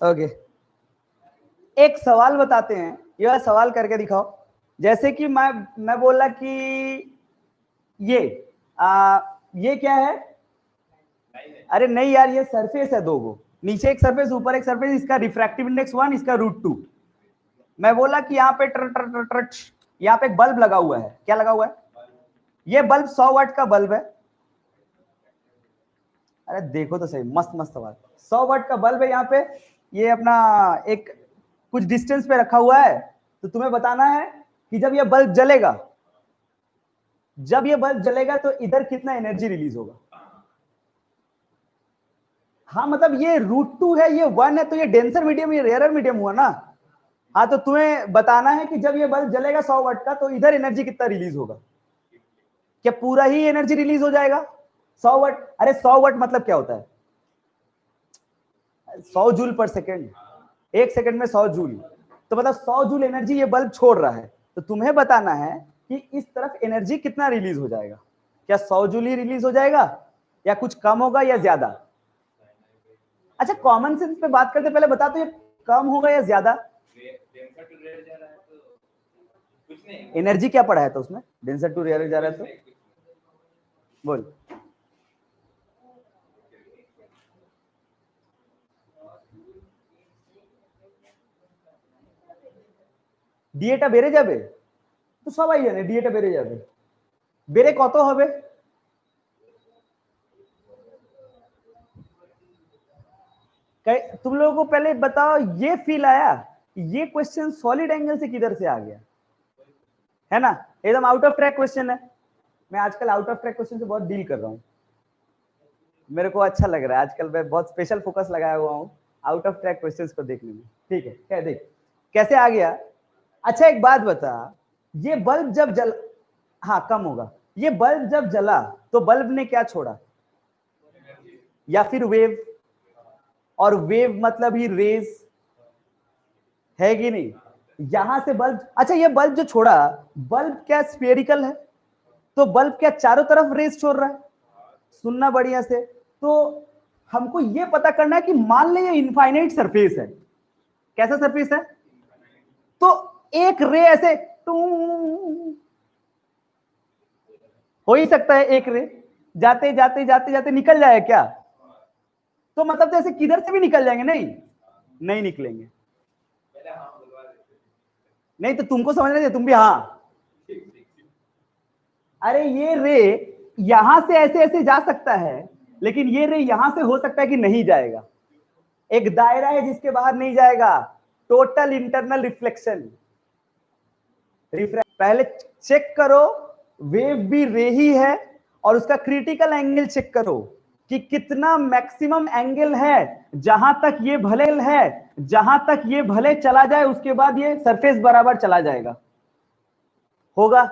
ओके एक सवाल बताते हैं, यह सवाल करके दिखाओ। जैसे कि मैं बोला कि ये क्या है? अरे नहीं यार, ये सरफेस है दो गो, नीचे एक सरफेस ऊपर एक सरफेस, इसका रिफ्रैक्टिव इंडेक्स 1, इसका √2। मैं बोला कि यहाँ पे यहाँ पे एक बल्ब लगा हुआ है, क्या लगा हुआ है? ये बल्ब 100 वाट का बल्ब है। अरे देखो तो सही, मस्त मस्त सवाल। 100 वाट का बल्ब है यहाँ पे, ये अपना एक कुछ डिस्टेंस पे रखा हुआ है। तो तुम्हें बताना है कि जब ये बल्ब जलेगा, तो इधर कितना एनर्जी रिलीज होगा। हाँ मतलब ये √2 है, ये 1 है, तो ये डेंसर मीडियम, ये रेयरर मीडियम हुआ ना। हाँ तो तुम्हें बताना है कि जब ये बल्ब जलेगा 100 वाट का, तो इधर एनर्जी कितना रिलीज होगा। क्या पूरा ही एनर्जी रिलीज हो जाएगा 100 वाट? अरे 100 वाट मतलब क्या होता है? 100 जूल पर सेकेंड, एक सेकंड में 100 जूल, तो मतलब 100 जूल एनर्जी ये बल्ब छोड़ रहा है। तो तुम्हें बताना है कि इस तरफ एनर्जी कितना रिलीज हो जाएगा। क्या 100 जूल ही रिलीज हो जाएगा या कुछ कम होगा या ज्यादा? अच्छा कॉमन सेंस पे बात करते पहले बता, तो ये कम होगा या ज्यादा? एनर्जी क्या पढ़ा है तो उसमें, डेंसर टू रेयर जा रहा है तो बोल। ডিএটা বেড়ে যাবে তো সবাই জানে, ডিএটা বেড়ে যাবে, বেড়ে কত হবে? तुम लोगों को पहले बताओ, ये फील आया ये क्वेश्चन सॉलिड एंगल से किधर से आ गया, है ना? एकदम आउट ऑफ ट्रैक क्वेश्चन है। मैं आजकल आउट ऑफ ट्रैक क्वेश्चन से बहुत डील कर रहा हूँ, मेरे को अच्छा लग रहा है आजकल, मैं बहुत स्पेशल फोकस लगाया हुआ हूँ आउट ऑफ ट्रैक क्वेश्चंस को देखने में। ठीक है, क्या देख कैसे आ गया। अच्छा एक बात बता, ये बल्ब जब जल, हाँ कम होगा, ये बल्ब जब जला तो बल्ब ने क्या छोड़ा, या फिर वेव, और वेव मतलब ही रेज, है कि नहीं? यहां से बल्ब, अच्छा ये बल्ब जो छोड़ा, बल्ब क्या स्फेरिकल है, तो बल्ब क्या चारों तरफ रेज छोड़ रहा है? सुनना बढ़िया से, तो हमको ये पता करना है कि मान ले ये इनफाइनाइट सरफेस है, कैसा सरफेस है, तो एक रे ऐसे हो ही सकता है, एक रे जाते जाते जाते जाते निकल जाए क्या? तो मतलब जैसे किधर से भी निकल जाएंगे? नहीं निकलेंगे। नहीं तो तुमको समझना चाहिए, तुम भी हाँ। अरे ये रे यहां से ऐसे ऐसे जा सकता है, लेकिन ये रे यहां से हो सकता है कि नहीं जाएगा। एक दायरा है जिसके बाहर नहीं जाएगा, टोटल इंटरनल रिफ्लेक्शन। पहले चेक करो वेव भी रे ही है, और उसका क्रिटिकल एंगल चेक करो, कि कितना मैक्सिमम एंगल है जहां तक ये भले है, जहां तक ये भले चला जाए उसके बाद ये सरफेस बराबर चला जाएगा। होगा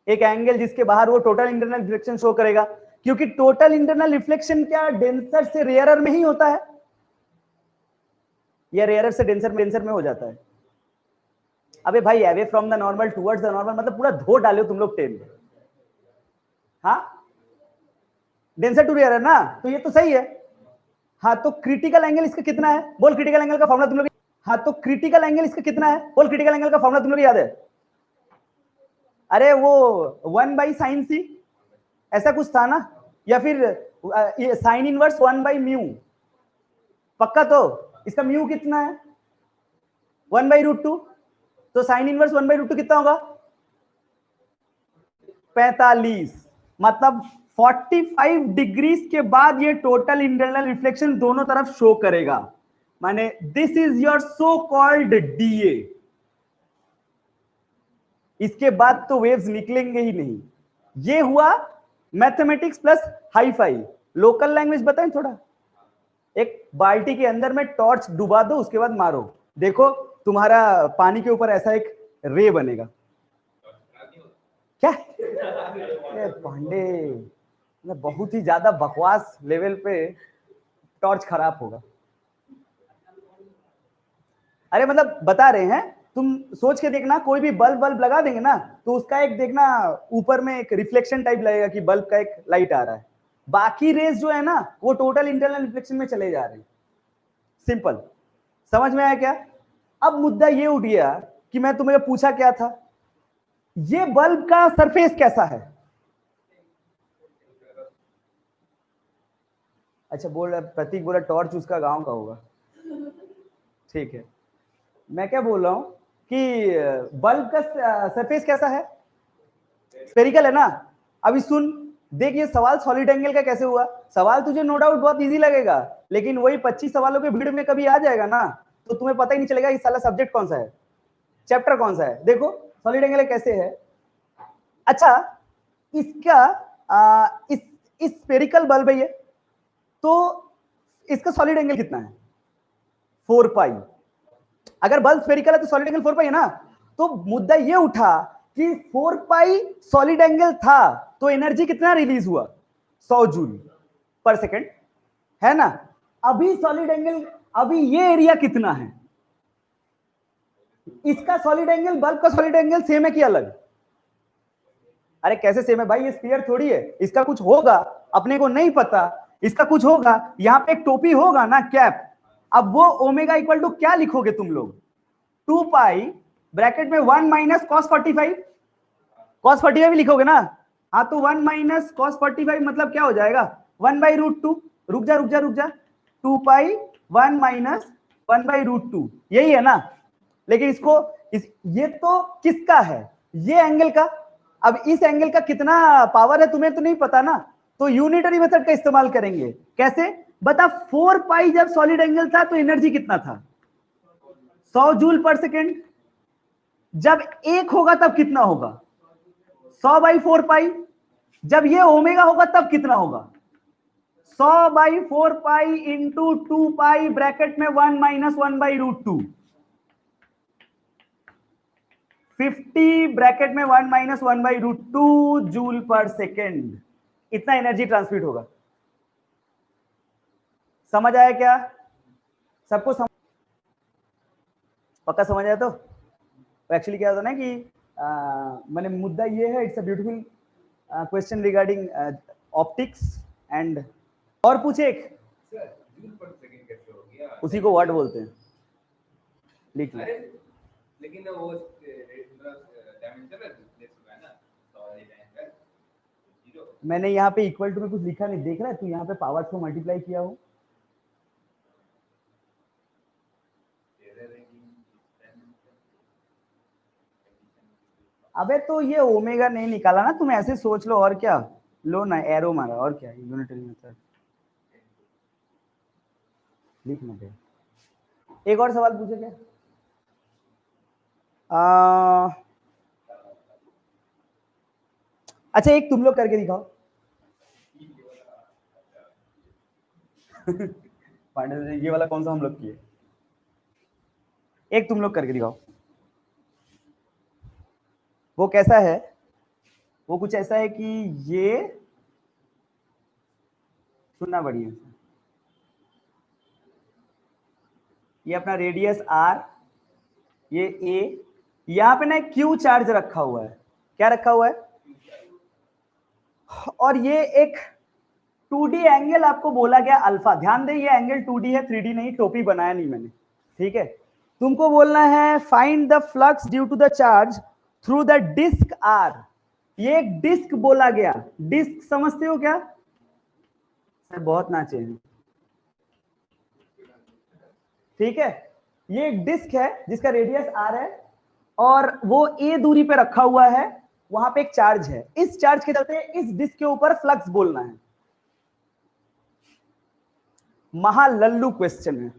एक एंगल जिसके बाहर वो टोटल इंटरनल रिफ्लेक्शन शो करेगा, क्योंकि टोटल इंटरनल रिफ्लेक्शन क्या डेंसर से रेयरर में ही होता है, या रेयरर से डेंसर में हो जाता है। अबे भाई away from the normal towards the normal मतलब पूरा धो डाले हो तुम लोग टेन में। हाँ डेंसर टू रेयरर ना, तो ये तो सही है। हाँ तो क्रिटिकल एंगल इसका कितना है बोल, क्रिटिकल एंगल का फॉर्मूला तुम लोग, हाँ तो क्रिटिकल एंगल इसका कितना है बोल, क्रिटिकल एंगल का फॉर्मूला तुम लोग याद है? अरे वो 1/sin c ऐसा कुछ था ना, या फिर साइन इनवर्स 1/μ, पक्का? तो इसका म्यू कितना है 1/√2, तो साइन इनवर्स 1/√2 कितना होगा 45, मतलब 45 डिग्रीज के बाद ये टोटल इंटरनल रिफ्लेक्शन दोनों तरफ शो करेगा, माने this is your so called DA. इसके बाद तो वेव्स निकलेंगे ही नहीं। ये हुआ mathematics plus hi fi. Local language बताएं थोड़ा, एक बाल्टी के अंदर में टॉर्च डुबा दो, उसके बाद मारो, देखो तुम्हारा पानी के ऊपर ऐसा एक रे बनेगा। क्या पांडे, बहुत ही ज्यादा बकवास लेवल पे टॉर्च खराब होगा। अरे मतलब बता रहे हैं, तुम सोच के देखना, कोई भी बल्ब लगा देंगे ना तो उसका एक देखना ऊपर में एक रिफ्लेक्शन टाइप लगेगा कि बल्ब का एक लाइट आ रहा है, बाकी रेज जो है ना वो टोटल इंटरनल रिफ्लेक्शन में चले जा रहे हैं। सिंपल, समझ में आया क्या? अब मुद्दा ये उठ गया कि मैं तुम्हें पूछा क्या था, ये बल्ब का सरफेस कैसा है? अच्छा बोल रहा प्रतीक, बोला टॉर्च उसका गांव का होगा, ठीक है। मैं क्या बोल रहा हूं कि बल्ब का सरफेस कैसा है? स्फेरिकल है ना। अभी सुन, देख ये सवाल सॉलिड एंगल का कैसे हुआ। सवाल तुझे नो डाउट बहुत इजी लगेगा, लेकिन वही 25 सवालों के भीड़ में कभी आ जाएगा ना तो तुम्हें पता ही नहीं चलेगा कि साला सब्जेक्ट कौन सा है, चैप्टर कौन सा है। देखो सॉलिड एंगल कैसे है। अच्छा इसका इस स्फेरिकल बल्ब है ये, तो इसका सॉलिड एंगल कितना है 4 पाई। अगर बल्ब स्फेरिकल है तो सॉलिड एंगल 4 पाई है ना। तो मुद्दा ये उठा कि 4 पाई सॉलिड एंगल था तो एनर्जी कितना रिलीज हुआ 100 जूल पर सेकेंड, है ना। अभी सॉलिड एंगल, अभी ये एरिया कितना है, इसका सॉलिड एंगल बल्ब का सॉलिड एंगल सेम है कि अलग? अरे कैसे सेम है भाई, ये स्फीयर थोड़ी है, इसका कुछ होगा अपने को नहीं पता, इसका कुछ होगा, यहाँ पे एक टोपी होगा ना कैप। अब वो ओमेगा इक्वल टू क्या लिखोगे तुम लोग 2 पाई ब्रैकेट में 1 माइनस कॉस 45, कॉस 45 भी लिखोगे ना। हाँ तो 1 माइनस कॉस 45 मतलब क्या हो जाएगा 1/√2, रुक जा 2 पाई 1 माइनस 1/√2, यही है ना। लेकिन इसको ये तो किसका है, ये एंगल का। अब इस एंगल का कितना पावर है तुम्हें तो नहीं पता ना, तो यूनिटरी मेथड का इस्तेमाल करेंगे। कैसे बता, 4 पाई जब सॉलिड एंगल था तो एनर्जी कितना था 100 जूल पर सेकेंड, जब 1 होगा तब कितना होगा 100/4 पाई, जब ये ओमेगा होगा तब कितना होगा 100/4 पाई इंटू 2 पाई ब्रैकेट में 1 माइनस 1/√2, 50 ब्रैकेट में 1 माइनस 1/√2 जूल पर सेकेंड, इतना एनर्जी ट्रांसमिट होगा। समझ आया क्या सबको? पक्का समझ आया? तो एक्चुअली क्या होता है ना कि मैंने मुद्दा ये है, it's a beautiful question regarding optics and. और पूछे एक, जूल पर सेकंड कैसे हो गया? उसी को व्हाट बोलते हैं, लिख ले। अरे लेकिन वो डायमेंशन है ना, सॉरी एंगल 0। मैंने यहाँ पे इक्वल टू में कुछ लिखा नहीं, देख रहा है तू यहाँ पे पावर्स को मल्टीप्लाई किया हो। अबे तो ये ओमेगा नहीं निकाला ना, तुम ऐसे सोच लो, और क्या लो ना, एरो मारा, और क्या यूनिटरी मेथड लिखना दे। एक और सवाल पूछे क्या? अच्छा एक तुम लोग करके दिखाओ। पांडे ये वाला कौन सा हम लोग किए? एक तुम लोग करके दिखाओ। वो कैसा है? वो कुछ ऐसा है कि ये, सुनना बढ़िया, ये अपना रेडियस r, ये a, यहां पे ना q चार्ज रखा हुआ है। क्या रखा हुआ है? और ये एक 2D एंगल आपको बोला गया अल्फा। ध्यान दे, ये एंगल 2D है, 3D नहीं। टोपी बनाया नहीं मैंने, ठीक है। तुमको बोलना है find the flux due to the charge through the disc r। ये एक डिस्क बोला गया। डिस्क समझते हो क्या? सर बहुत नाचे हैं, ठीक है। ये एक डिस्क है जिसका रेडियस r है और वो a दूरी पे रखा हुआ है। वहां पे एक चार्ज है। इस चार्ज के चलते इस डिस्क के ऊपर फ्लक्स बोलना है। महालल्लू क्वेश्चन है।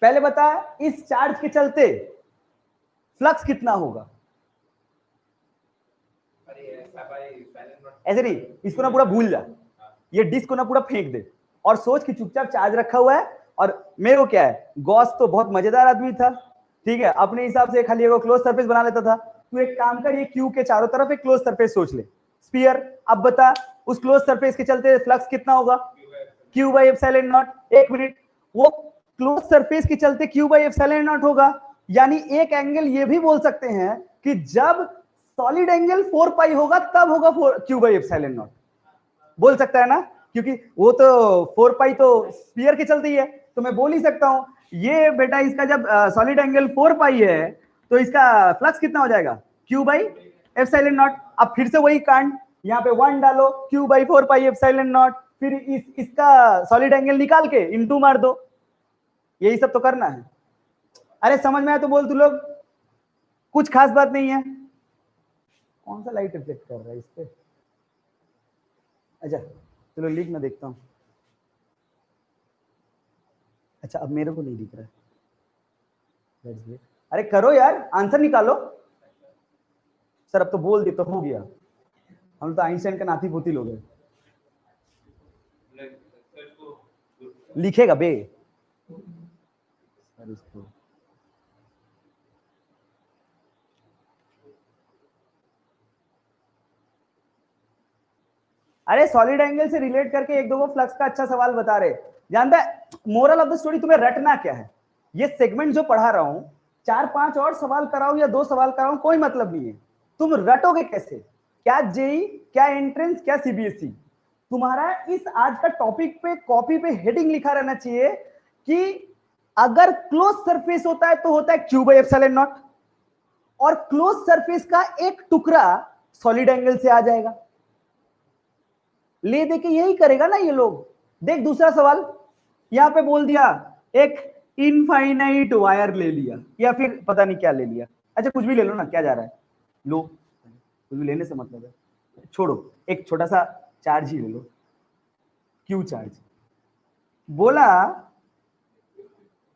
पहले बता, इस चार्ज के चलते फ्लक्स कितना होगा? ऐसे नहीं, इसको ना पूरा भूल जा। ये डिस्क को ना पूरा फेंक दे और सोच कि चुपचाप चार्ज रखा हुआ है। और मेरे को क्या है, गॉस तो बहुत मजेदार आदमी था, ठीक है, अपने हिसाब से खाली एक क्लोज सरफेस बना लेता था। तू एक काम कर, ये क्यू के चारों तरफ एक क्लोज सरफेस सोच ले, स्फीयर। अब बता, उस क्लोज सरफेस के चलते फ्लक्स कितना होगा? Q by epsilon not. एक मिनट, वो क्लोज सरफेस के चलते क्यू बाई एप्सिलॉन नॉट होगा। यानी एक एंगल ये भी बोल सकते हैं कि जब सॉलिड एंगल 4 पाई होगा तब होगा क्यू बाई एप्सिलॉन नॉट। बोल सकता है ना, क्योंकि वो तो 4 पाई तो स्फीयर के चलते ही है। तो मैं बोल ही सकता हूं ये बेटा, इसका जब सॉलिड एंगल 4 पाई है तो इसका फ्लक्स कितना हो जाएगा? Q by epsilon not. अब फिर से वही कांड, यहाँ पे 1 डालो, Q by 4 pi epsilon not, फिर इसका सॉलिड एंगल निकाल के इनटू मार दो। यही सब तो करना है। अरे समझ में आया तो बोल तू लोग, कुछ खास बात नहीं है। कौन सा लाइट रिफ्लेक्ट कर रहा है इस पे? अच्छा चलो लिख, मैं देखता हूँ। अच्छा अब मेरे को नहीं दिख रहा है। अरे करो यार, आंसर निकालो। सर अब तो बोल दे तो हो गया। हम तो आइंस्टाइन का नाती पोती लोग हैं। लिखेगा बे सर इसको। अरे सॉलिड एंगल से रिलेट करके एक दो वो फ्लक्स का अच्छा सवाल बता रहे। जानता है मोरल ऑफ द स्टोरी तुम्हें रटना क्या है? ये सेगमेंट जो पढ़ा रहा हूं, 4-5 और सवाल कराऊं या 2 सवाल कराऊं कोई मतलब नहीं है। तुम रटोगे कैसे? क्या जेई, क्या एंट्रेंस, क्या सीबीएसई? तुम्हारा इस आज का टॉपिक पे कॉपी पे हेडिंग लिखा रहना चाहिए कि अगर क्लोज सरफेस होता है तो होता है क्यू बाई एप्सिलॉन नॉट, और क्लोज सरफेस का एक टुकड़ा सॉलिड एंगल से आ जाएगा। ले दे के यही करेगा ना ये लोग। देख दूसरा सवाल, यहां पे बोल दिया एक इनफाइनाइट वायर ले लिया, या फिर पता नहीं क्या ले लिया। अच्छा कुछ भी ले लो ना, क्या जा रहा है, लो, कुछ भी लेने से मतलब है। छोड़ो, एक छोटा सा चार्ज ही ले लो, क्यू चार्ज। बोला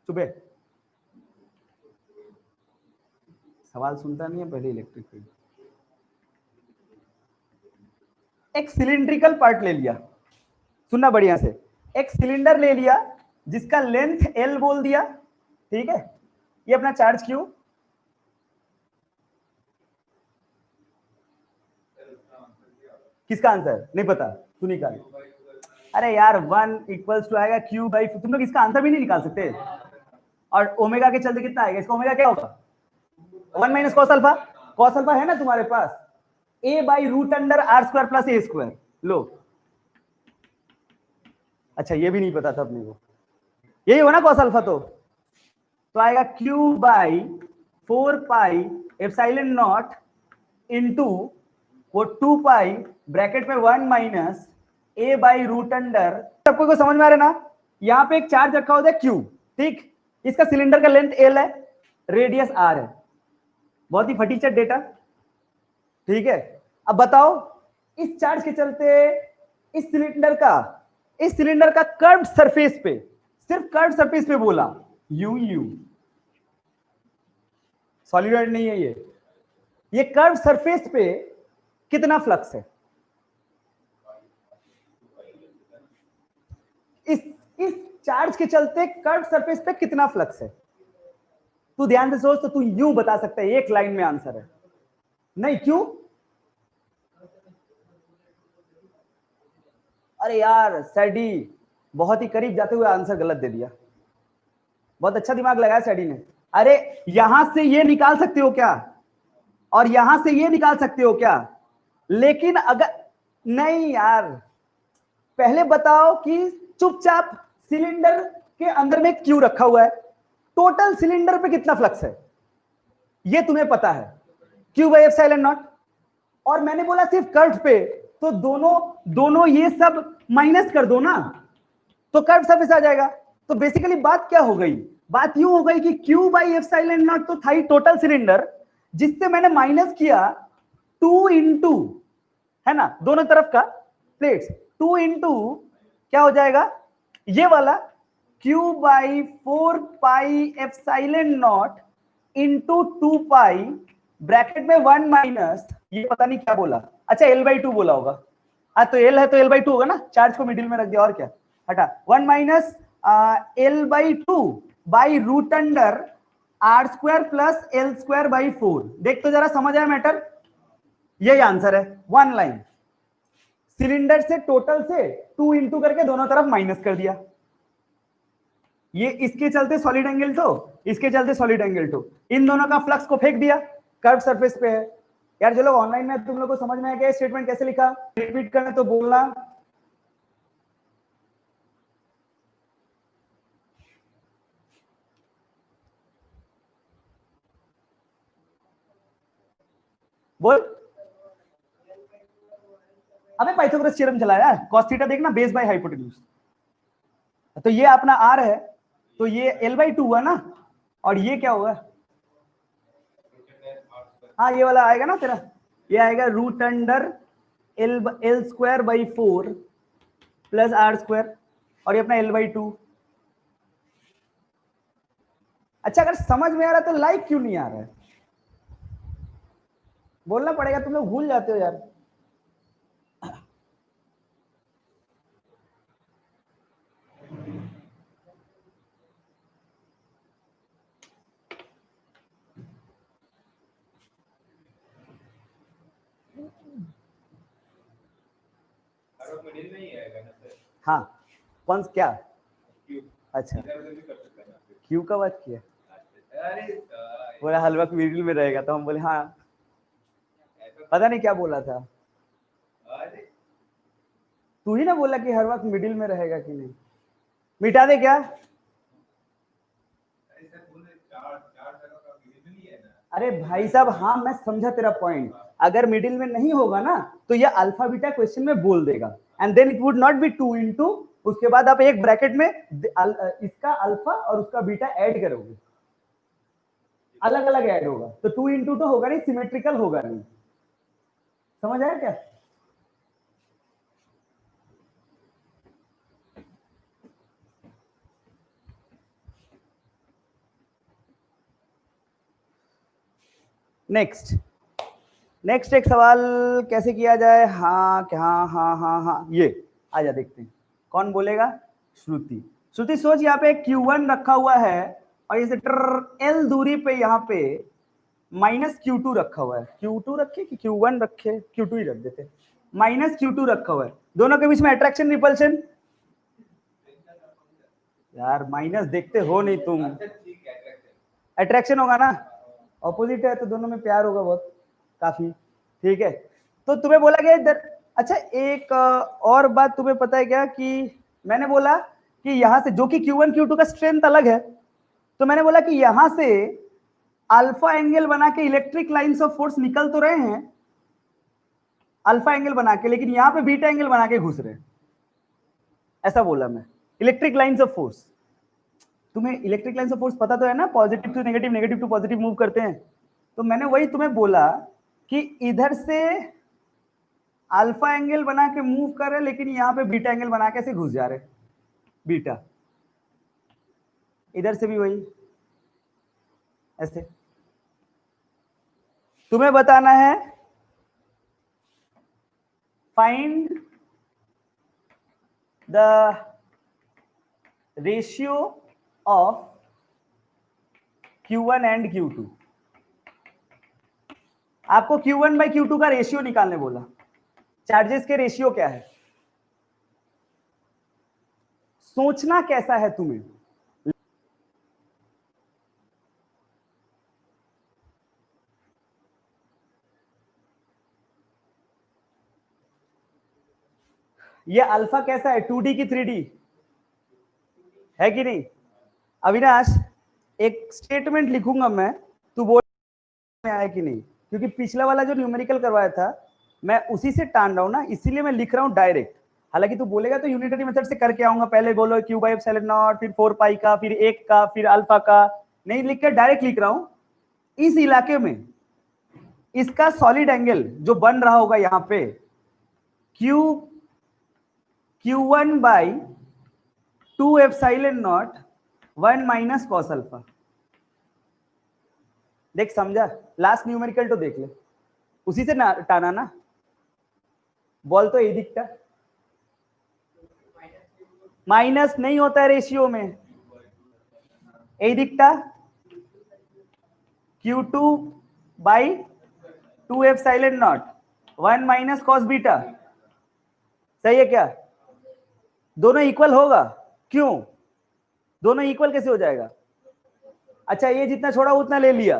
सुबह सवाल सुनता नहीं है, पहले इलेक्ट्रिक फील्ड। एक सिलिंड्रिकल पार्ट ले लिया, सुनना बढ़िया से, एक सिलेंडर ले लिया जिसका लेंथ L बोल दिया, ठीक है। ये अपना चार्ज क्यू, किसका आंसर नहीं पता, तू निकाल। अरे यार 1 इक्वल्स टू आएगा क्यू बाई, तुम लोग इसका आंसर भी नहीं निकाल सकते। और ओमेगा के चलते कितना आएगा? इसका ओमेगा क्या होगा? 1 minus cos alpha. Cos alpha है ना तुम्हारे पास, a by root under r square plus a square. लो, अच्छा ये भी नहीं पता था अपने को, यही हो ना कॉस अल्फा। तो आएगा Q by 4 pi epsilon naught into वो 2 पाई ब्रैकेट में 1 minus A by root under. सबको को समझ में आ रहा है ना? यहां पे एक चार्ज रखा होता है क्यू, ठीक, इसका सिलेंडर का लेंथ एल है, रेडियस आर है। बहुत ही फटीचर डेटा, ठीक है। अब बताओ, इस चार्ज के चलते इस सिलेंडर का कर्व्ड सरफेस पे, सिर्फ कर्व्ड सरफेस पे बोला, यू सॉलिडॉइड नहीं है ये कर्व सरफेस पे कितना फ्लक्स है? चार्ज के चलते कर्व सरफेस पे कितना फ्लक्स है? तू ध्यान से सोच, तो तू यूं बता सकता है, एक लाइन में आंसर है। नहीं, क्यों? अरे यार सैडी, बहुत ही करीब जाते हुए आंसर गलत दे दिया। बहुत अच्छा दिमाग लगाया सैडी ने। अरे यहां से ये निकाल सकते हो क्या, और यहां से ये निकाल सकते हो क्या? लेकिन अगर नहीं यार, पहले बताओ कि चुपचाप सिलेंडर के अंदर में क्यू रखा हुआ है, टोटल सिलेंडर पे कितना फ्लक्स है ये तुम्हें पता है, क्यू बाई एप्सिलॉन नॉट। और मैंने बोला सिर्फ कर्व पे, तो दोनों ये सब माइनस कर दो ना, तो कर्व सरफेस आ जाएगा। तो बेसिकली बात क्या हो गई? बात यूं हो गई कि क्यू बाई एप्सिलॉन नॉट तो था ही टोटल सिलेंडर, जिससे मैंने माइनस किया 2 इंटू, है ना, दोनों तरफ का प्लेट्स, 2 इंटू क्या हो जाएगा ये वाला, Q by 4 pi epsilon naught into 2 pi bracket में 1 माइनस, ये पता नहीं क्या बोला, अच्छा L/2 बोला होगा। तो L है तो L/2 होगा ना, चार्ज को मिडिल में रख दिया और क्या, हटा 1 minus L/2 by root under R² plus L² by 4। देख तो जरा, समझ आया मैटर? यही आंसर है, वन लाइन। सिलेंडर से टोटल से 2 इंटू करके दोनों तरफ माइनस कर दिया। ये इसके चलते सॉलिड एंगल टू, इसके चलते सॉलिड एंगल टू, इन दोनों का फ्लक्स को फेंक दिया, कर्व सरफेस पे है। यार जो लोग ऑनलाइन में, तुम लोग को समझ में आया क्या स्टेटमेंट कैसे लिखा? रिपीट करना तो बोलना। बोल। अबे पाइथागोरस थ्योरम चलाया, cos थीटा देखना, बेस बाय हाइपोटेन्यूज। तो ये अपना r है, तो ये L/2 हुआ ना, और ये क्या होगा? हाँ ये वाला आएगा ना तेरा, ये आएगा root under L² by 4 plus R², और ये अपना L/2। अच्छा, अगर समझ में आ रहा है तो लाइक क्यों नहीं आ रहा है? बोलना पड़ेगा, तुम लोग भूल जाते हो यार। मिडिल में ही आएगा ना सर? हाँ, कौन क्या? क्यू। अच्छा, इधर उधर भी कर सकते हैं ना फिर। क्यू का बात किया, अरे बोला हलवा मिडिल में रहेगा, तो हम बोले हाँ, ऐसा पता नहीं क्या बोला था। अरे तू ही ना बोला कि हर वक्त मिडिल में रहेगा कि नहीं, मिटा दे क्या? सर बोल रहे चार चार जगह का मिडिल में ही है ना? अरे भाई साहब, हाँ मैं समझा तेरा पॉइंट, अगर मिडिल में नहीं होगा ना तो ये अल्फा बीटा क्वेश्चन में बोल देगा, and then it would not be 2 into, उसके बाद आप एक ब्रैकेट में इसका अल्फा और उसका बीटा ऐड करोगे, अलग अलग ऐड होगा, तो 2 इंटू तो होगा नहीं, सिमेट्रिकल होगा नहीं। समझ आया क्या? नेक्स्ट एक सवाल कैसे किया जाए? हाँ हाँ हाँ हाँ हाँ, ये आजा देखते हैं कौन बोलेगा। श्रुति। श्रुति सोच, यहाँ पे Q1 रखा हुआ है और इसे L दूरी पे यहाँ पे माइनस Q2 रखा हुआ है। Q2 रखे कि Q1 रखे? Q2 ही रख देते, माइनस Q2 रखा हुआ है, दोनों के बीच में अट्रैक्शन रिपल्शन। यार माइनस देखते हो नहीं तुम, अच्छा ठीक है, अट्रैक्शन होगा ना, ऑपोजिट है तो दोनों में प्यार होगा बहुत काफी, ठीक है। तो तुम्हें बोला गया इधर, अच्छा एक और बात तुम्हें पता है क्या, कि मैंने बोला कि यहां से, जो कि Q1 Q2 का स्ट्रेंथ अलग है, तो मैंने बोला कि यहां से अल्फा एंगल बना के इलेक्ट्रिक लाइंस ऑफ फोर्स निकल तो रहे हैं अल्फा एंगल बना के, लेकिन यहां पे बीटा एंगल बना के घुस रहे हैं, ऐसा बोला मैं। इलेक्ट्रिक लाइंस ऑफ फोर्स, तुम्हें इलेक्ट्रिक लाइंस ऑफ फोर्स पता तो है ना, positive to negative, negative to positive move करते हैं, तो मैंने वही तुम्हें बोला कि इधर से अल्फा एंगल बना के मूव कर रहे, लेकिन यहां पे बीटा एंगल बना के ऐसे घुस जा रहे, बीटा, इधर से भी वही ऐसे। तुम्हें बताना है find the ratio of Q1 and Q2। आपको Q1 बाई Q2 का रेशियो निकालने बोला। चार्जेस के रेशियो क्या है? सोचना कैसा है तुम्हें? ये अल्फा कैसा है, 2D की 3D है कि नहीं? अविनाश, एक स्टेटमेंट लिखूंगा मैं, तू बोल में आया कि नहीं, क्योंकि पिछला वाला जो न्यूमेरिकल करवाया था मैं उसी से टान रहा हूं ना, इसीलिए मैं लिख रहा हूं डायरेक्ट। हालांकि तू बोलेगा तो यूनिटरी मेथड से करके आऊंगा, पहले बोलो क्यू बाई एप्सिलॉन नॉट, फिर 4 पाई का, फिर 1 का, फिर अल्फा का। नहीं लिख के डायरेक्ट लिख रहा हूं। इस इलाके में इसका सॉलिड एंगल जो बन रहा होगा यहां पे Q1 by 2 epsilon not 1 minus cos alpha. देख समझा? लास्ट न्यूमेरिकल तो देख ले, उसी से ना टाना ना। बॉल तो यही दिखता, माइनस नहीं होता है रेशियो में, यही दिखता Q2 by 2 epsilon not 1 minus cos beta. सही है क्या? दोनों इक्वल होगा? क्यों? दोनों इक्वल कैसे हो जाएगा? अच्छा, ये जितना छोड़ा उतना ले लिया,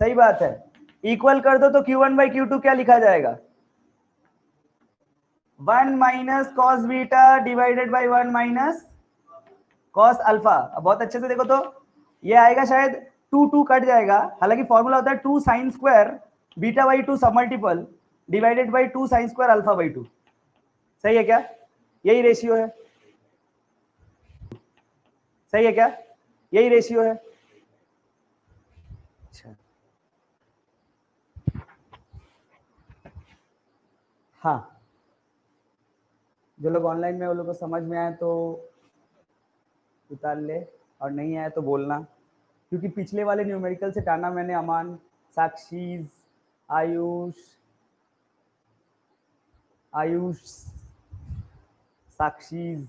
सही बात है। इक्वल कर दो तो Q1 बाई Q2 क्या लिखा जाएगा? 1 minus cos beta divided by 1 minus cos alpha. अब बहुत अच्छे से देखो तो ये आएगा शायद 2 कट जाएगा, हालांकि फॉर्मूला होता है 2 साइन स्क्वायर बीटा बाई 2 सब multiple divided by 2 sine square alpha by 2। सही है क्या? यही रेशियो है। सही है क्या? यही रेशियो है। अच्छा, हाँ, जो लोग ऑनलाइन में वो लोग को समझ में आए तो उतार ले, और नहीं आए तो बोलना, क्योंकि पिछले वाले न्यूमेरिकल से टाना मैंने। अमान, साक्षी, आयुष, साक्षी,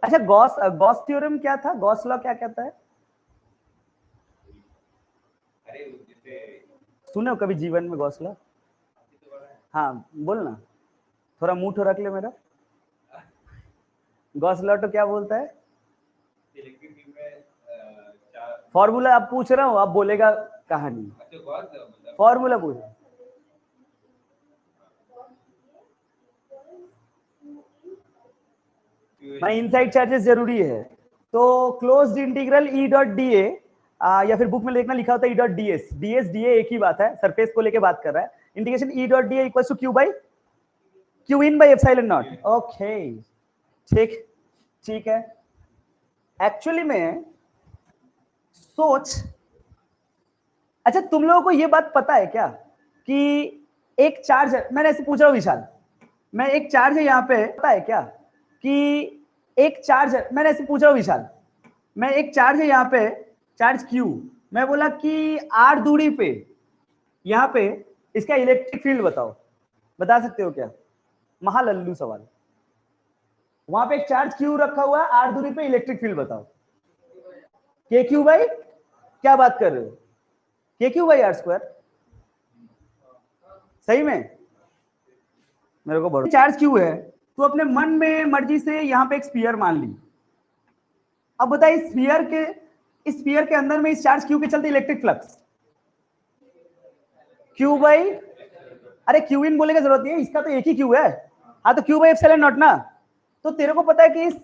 अच्छा, गॉस थ्योरम क्या था? गॉस लॉ क्या कहता है? अरे जैसे सुने हो कभी जीवन में गॉस लॉ? हाँ बोल ना, थोड़ा मुंह ठो रख ले मेरा। गॉस लॉ तो क्या बोलता है? इलेक्ट्रिक फील्ड में फॉर्मूला आप पूछ रहा हूँ, आप बोलेगा कहानी। अच्छा गॉस मतलब फॉर्मूला पूछ। भाई इनसाइड चार्जेस जरूरी है, तो closed integral E dot D ए, या फिर बुक में देखना लिखा होता है ई dot D S. D S D A एक ही बात है, सरफेस को लेके बात कर रहा है। Integration E dot D A equal to Q by Q in by epsilon naught. Okay, ठीक ठीक है। एक्चुअली में सोच, अच्छा तुम लोगों को ये बात पता है क्या कि एक चार्ज है, मैंने ऐसे पूछ रहा हूँ विशाल, मैं एक चार्ज है यहाँ पे, पता है क्या कि एक चार्ज है, मैंने ऐसे पूछ रहा हूँ विशाल, मैं एक चार्ज है यहाँ पे, चार्ज Q, मैं बोला कि R दूरी पे यहाँ पे इसका इलेक्ट्रिक फील्ड बताओ, बता सकते हो क्या? महालल्लू सवाल। वहां पे एक चार्ज Q रखा हुआ है, R दूरी पे इलेक्ट्रिक फील्ड बताओ। KQ बाई, क्या बात कर रहे हो? KQ by R square. सही में मेरे को बड़ा चार्ज Q है, तो अपने मन में मर्जी से यहाँ पे एक स्फीयर मान ली। अब बताइए इस स्फीयर के अंदर में इस चार्ज Q के चलते इलेक्ट्रिक फ्लक्स Q बाई, अरे Q इन बोले का जरूरत नहीं है, इसका तो एक ही Q है। हाँ तो Q बाई एप्सिलॉन नॉट ना। तो तेरे को पता है कि इस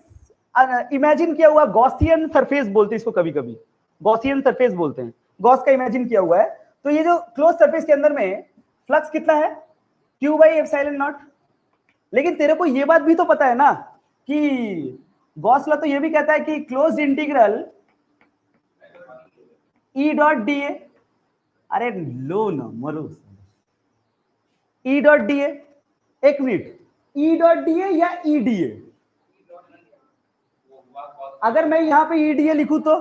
इमेजिन किया हुआ गॉसियन सरफेस बोलते हैं इसको, कभी कभी गॉसियन सरफेस बोलते हैं, गॉस का इमेजिन किया हुआ है। तो ये जो क्लोज सरफेस के अंदर में फ्लक्स कितना है? Q by epsilon not. लेकिन तेरे को ये बात भी तो पता है ना कि गॉस लॉ तो ये भी कहता है कि closed integral E dot D ए, अरे लो ना मरो, ई डॉट डी ए, एक मिनट, ई डॉट डी ए या ई डी ए? अगर मैं यहां पे ई डी ए लिखूं तो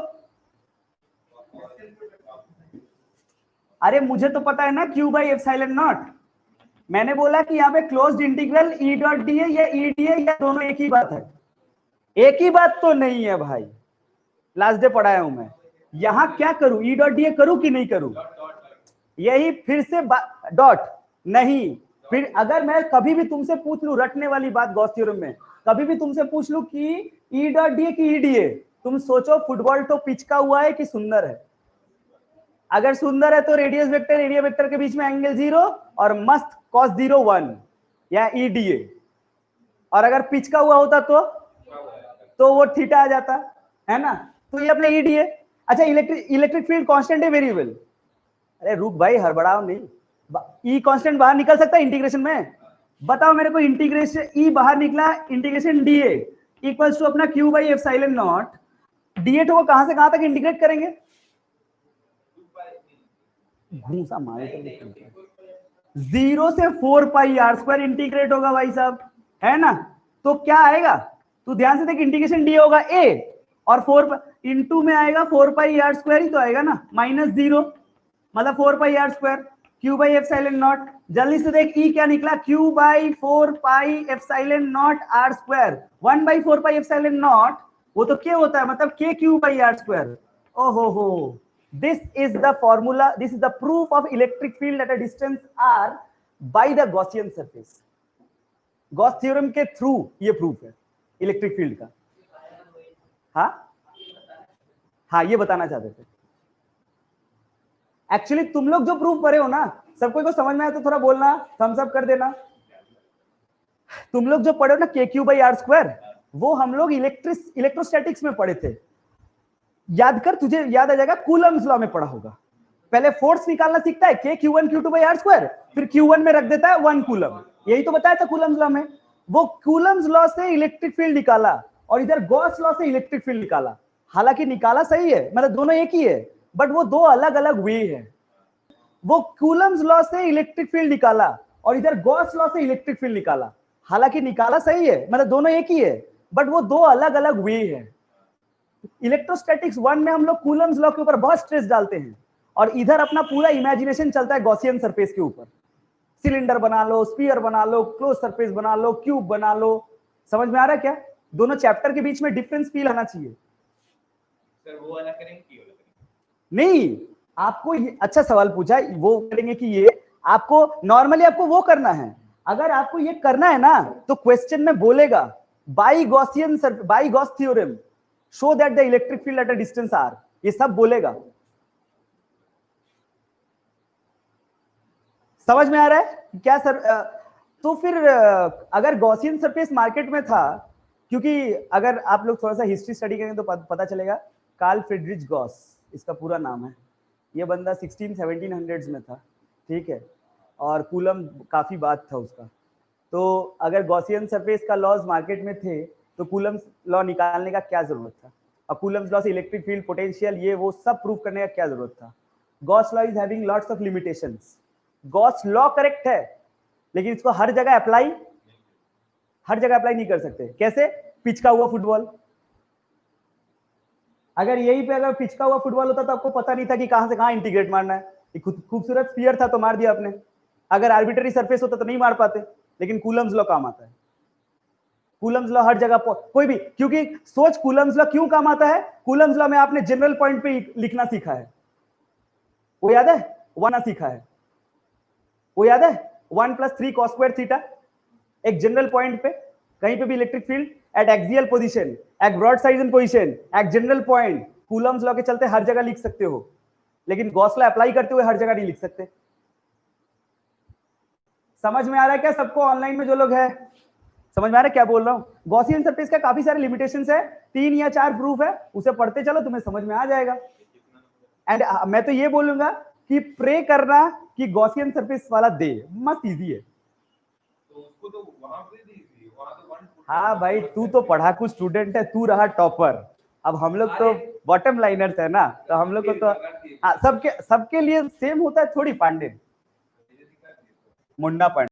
अरे मुझे तो पता है ना क्यू बाई एप्सिलॉन नॉट। मैंने बोला कि यहाँ पे closed integral E dot D है या ई डी है या दोनों एक ही बात है। एक ही बात तो नहीं है भाई, लास्ट डे पढ़ाया हूं मैं। यहां क्या करूं, ई डॉट डी करूं कि नहीं करूं, यही फिर से डॉट नहीं। फिर अगर मैं कभी भी तुमसे पूछ लूं, रटने वाली बात गॉस थ्योरम में, कभी भी तुमसे पूछ लूं कि ई डॉट डी है कि ई डी है, तुम सोचो फुटबॉल तो पिच का हुआ है कि सुंदर है। अगर सुंदर है तो रेडियस वेक्टर एरिया वेक्टर के बीच में एंगल 0 और मस्त cos 0 1 या EDA। और अगर पिच का हुआ होता तो वो थीटा आ जाता है ना। तो ये अपने EDA। अच्छा, इलेक्ट्रिक फील्ड कांस्टेंट है वेरिएबल। अरे रुक भाई, हड़बड़ाओ नहीं। ई कांस्टेंट बाहर निकल सकता है इंटीग्रेशन में। बताओ मेरे को, इंटीग्रेशन ई बाहर निकला, इंटीग्रेशन डीए इक्वल्स टू अपना Q by epsilon not. DA को कहां से कहां तक इंटीग्रेट करेंगे, घूसा मारे तो 0 से 4 पाई आर स्क्वायर इंटीग्रेट होगा भाई साहब, है ना। तो क्या आएगा, तू ध्यान से देख, इंटीग्रेशन डी होगा ए और 4 इंटू में आएगा 4 पाई आर स्क्वायर ही तो आएगा ना, -0 मतलब 4 pi are square q by epsilon naught. जल्दी से देख ई क्या निकला, q by 4 pi epsilon naught r square. 1 by 4 pi epsilon naught वो तो क्या होता है, मतलब के क्यू बाई आर स्क्वायर। ओहो हो, this is the formula, this is the proof of electric field at a distance r by the Gaussian surface। Gauss theorem के थ्रू ये प्रूफ है इलेक्ट्रिक फील्ड का। हाँ ये बताना चाहते थे। एक्चुअली तुम लोग जो प्रूफ पढ़े हो ना, सबको को समझ में आया तो थोड़ा बोलना, थम्स अप कर देना। तुम लोग जो पढ़े हो ना के क्यू बाई आर स्क्वायर, वो हम लोग इलेक्ट्रोस्टैटिक्स में पढ़े थे। याद कर, तुझे याद आ जाएगा, कूलम्स लॉ में पढ़ा होगा। पहले फोर्स निकालना सीखता है के Q1 Q2 by are square, फिर Q1 में रख देता है 1 कूलम। यही तो बताया था कूलम्स लॉ में। वो कूलम्स लॉ से इलेक्ट्रिक फील्ड निकाला और इधर गॉस लॉ से इलेक्ट्रिक फील्ड निकाला। हालांकि निकाला सही है, मतलब दोनों एक ही है, बट वो दो अलग अलग वे है। वो कूलम्स लॉ से इलेक्ट्रिक फील्ड निकाला और इधर गॉस लॉ से इलेक्ट्रिक फील्ड निकाला। हालांकि निकाला सही है, मतलब दोनों एक ही है, बट वो दो अलग अलग वे है। इलेक्ट्रोस्टैटिक्स 1 में हम लोग कूलम्स लॉ के ऊपर बहुत स्ट्रेस डालते हैं और इधर अपना पूरा इमेजिनेशन चलता है गॉसियन सरफेस के ऊपर। सिलेंडर बना लो, स्फीयर बना लो, क्लोज सरफेस बना लो, क्यूब बना लो। समझ में आ रहा है क्या? दोनों चैप्टर के बीच में डिफरेंस फील आना चाहिए। सर वो वाला करेंगे कि वाला करेंगे? नहीं, आपको अच्छा सवाल पूछा, वो करेंगे कि ये आपको नॉर्मली आपको वो करना है। अगर आपको ये करना है ना तो क्वेश्चन में बोलेगा by Gauss theorem show that the electric field at a distance R, ये सब बोलेगा। समझ में आ रहा है क्या सर? तो फिर अगर गॉसियन सरफेस मार्केट में था, क्योंकि अगर आप लोग थोड़ा सा हिस्ट्री स्टडी करेंगे तो पता चलेगा, कार्ल फ्रीडरिच गॉस इसका पूरा नाम है। ये बंदा 1600-1700s में था, ठीक है, और कूलम काफी बाद था उसका। तो अगर गॉसियन सरफेस का लॉज मार्केट में थे तो कूलम्स लॉ निकालने का क्या जरूरत था? और कूलम्स लॉ से इलेक्ट्रिक फील्ड पोटेंशियल ये वो सब प्रूव करने का क्या जरूरत था? Gauss law is having lots of limitations. Gauss law correct है, लेकिन इसको हर जगह अप्लाई नहीं कर सकते। कैसे? पिच का हुआ फुटबॉल। अगर यहीं पे अगर पिच का हुआ फुटबॉल होता तो आपको पता नहीं था कि कहां से कहां इंटीग्रेट मारना है। खूबसूरत स्फीयर था तो मार दिया आपने। अगर आर्बिट्ररी सरफेस होता तो नहीं मार पाते। लेकिन कूलम्स लॉ काम आता है। कूलम्स लॉ हर जगह कोई भी, क्योंकि सोच कूलम्स लॉ क्यों काम आता है? कूलम्स लॉ में आपने जनरल पॉइंट पे लिखना सीखा है, वो याद है? वन सीखा है, वो याद है? 1 + 3 cos स्क्वायर थीटा। एक जनरल पॉइंट पे कहीं पे भी electric field at axial position, at broad side position, at general point, Coulomb's law के चलते हर जगह लिख सकते हो, लेकिन गॉस लॉ अप्लाई करते हुए हर जगह नहीं लिख सकते। समझ में आ रहा है क्या सबको? ऑनलाइन में जो लोग है समझ में आ रहा है क्या बोल रहा हूं? गॉसियन सरफेस का काफी सारे लिमिटेशंस है, 3 या 4 प्रूफ है, उसे पढ़ते चलो, तुम्हें समझ में आ जाएगा। एंड मैं तो ये बोलूंगा कि प्रे करना कि गॉसियन सरफेस वाला दे, मस्त इजी है। तो उसको तो वहां पे दी थी, वहां तो 1 हाँ भाई, तू तो पढ़ाकू स्टूडेंट है, तू रहा टॉपर। अब हम लोग तो बॉटम लाइनर्स है ना, तो हम लोग को तो सबके लिए सेम होता है थोड़ी। पांडे मुन्ना पांडे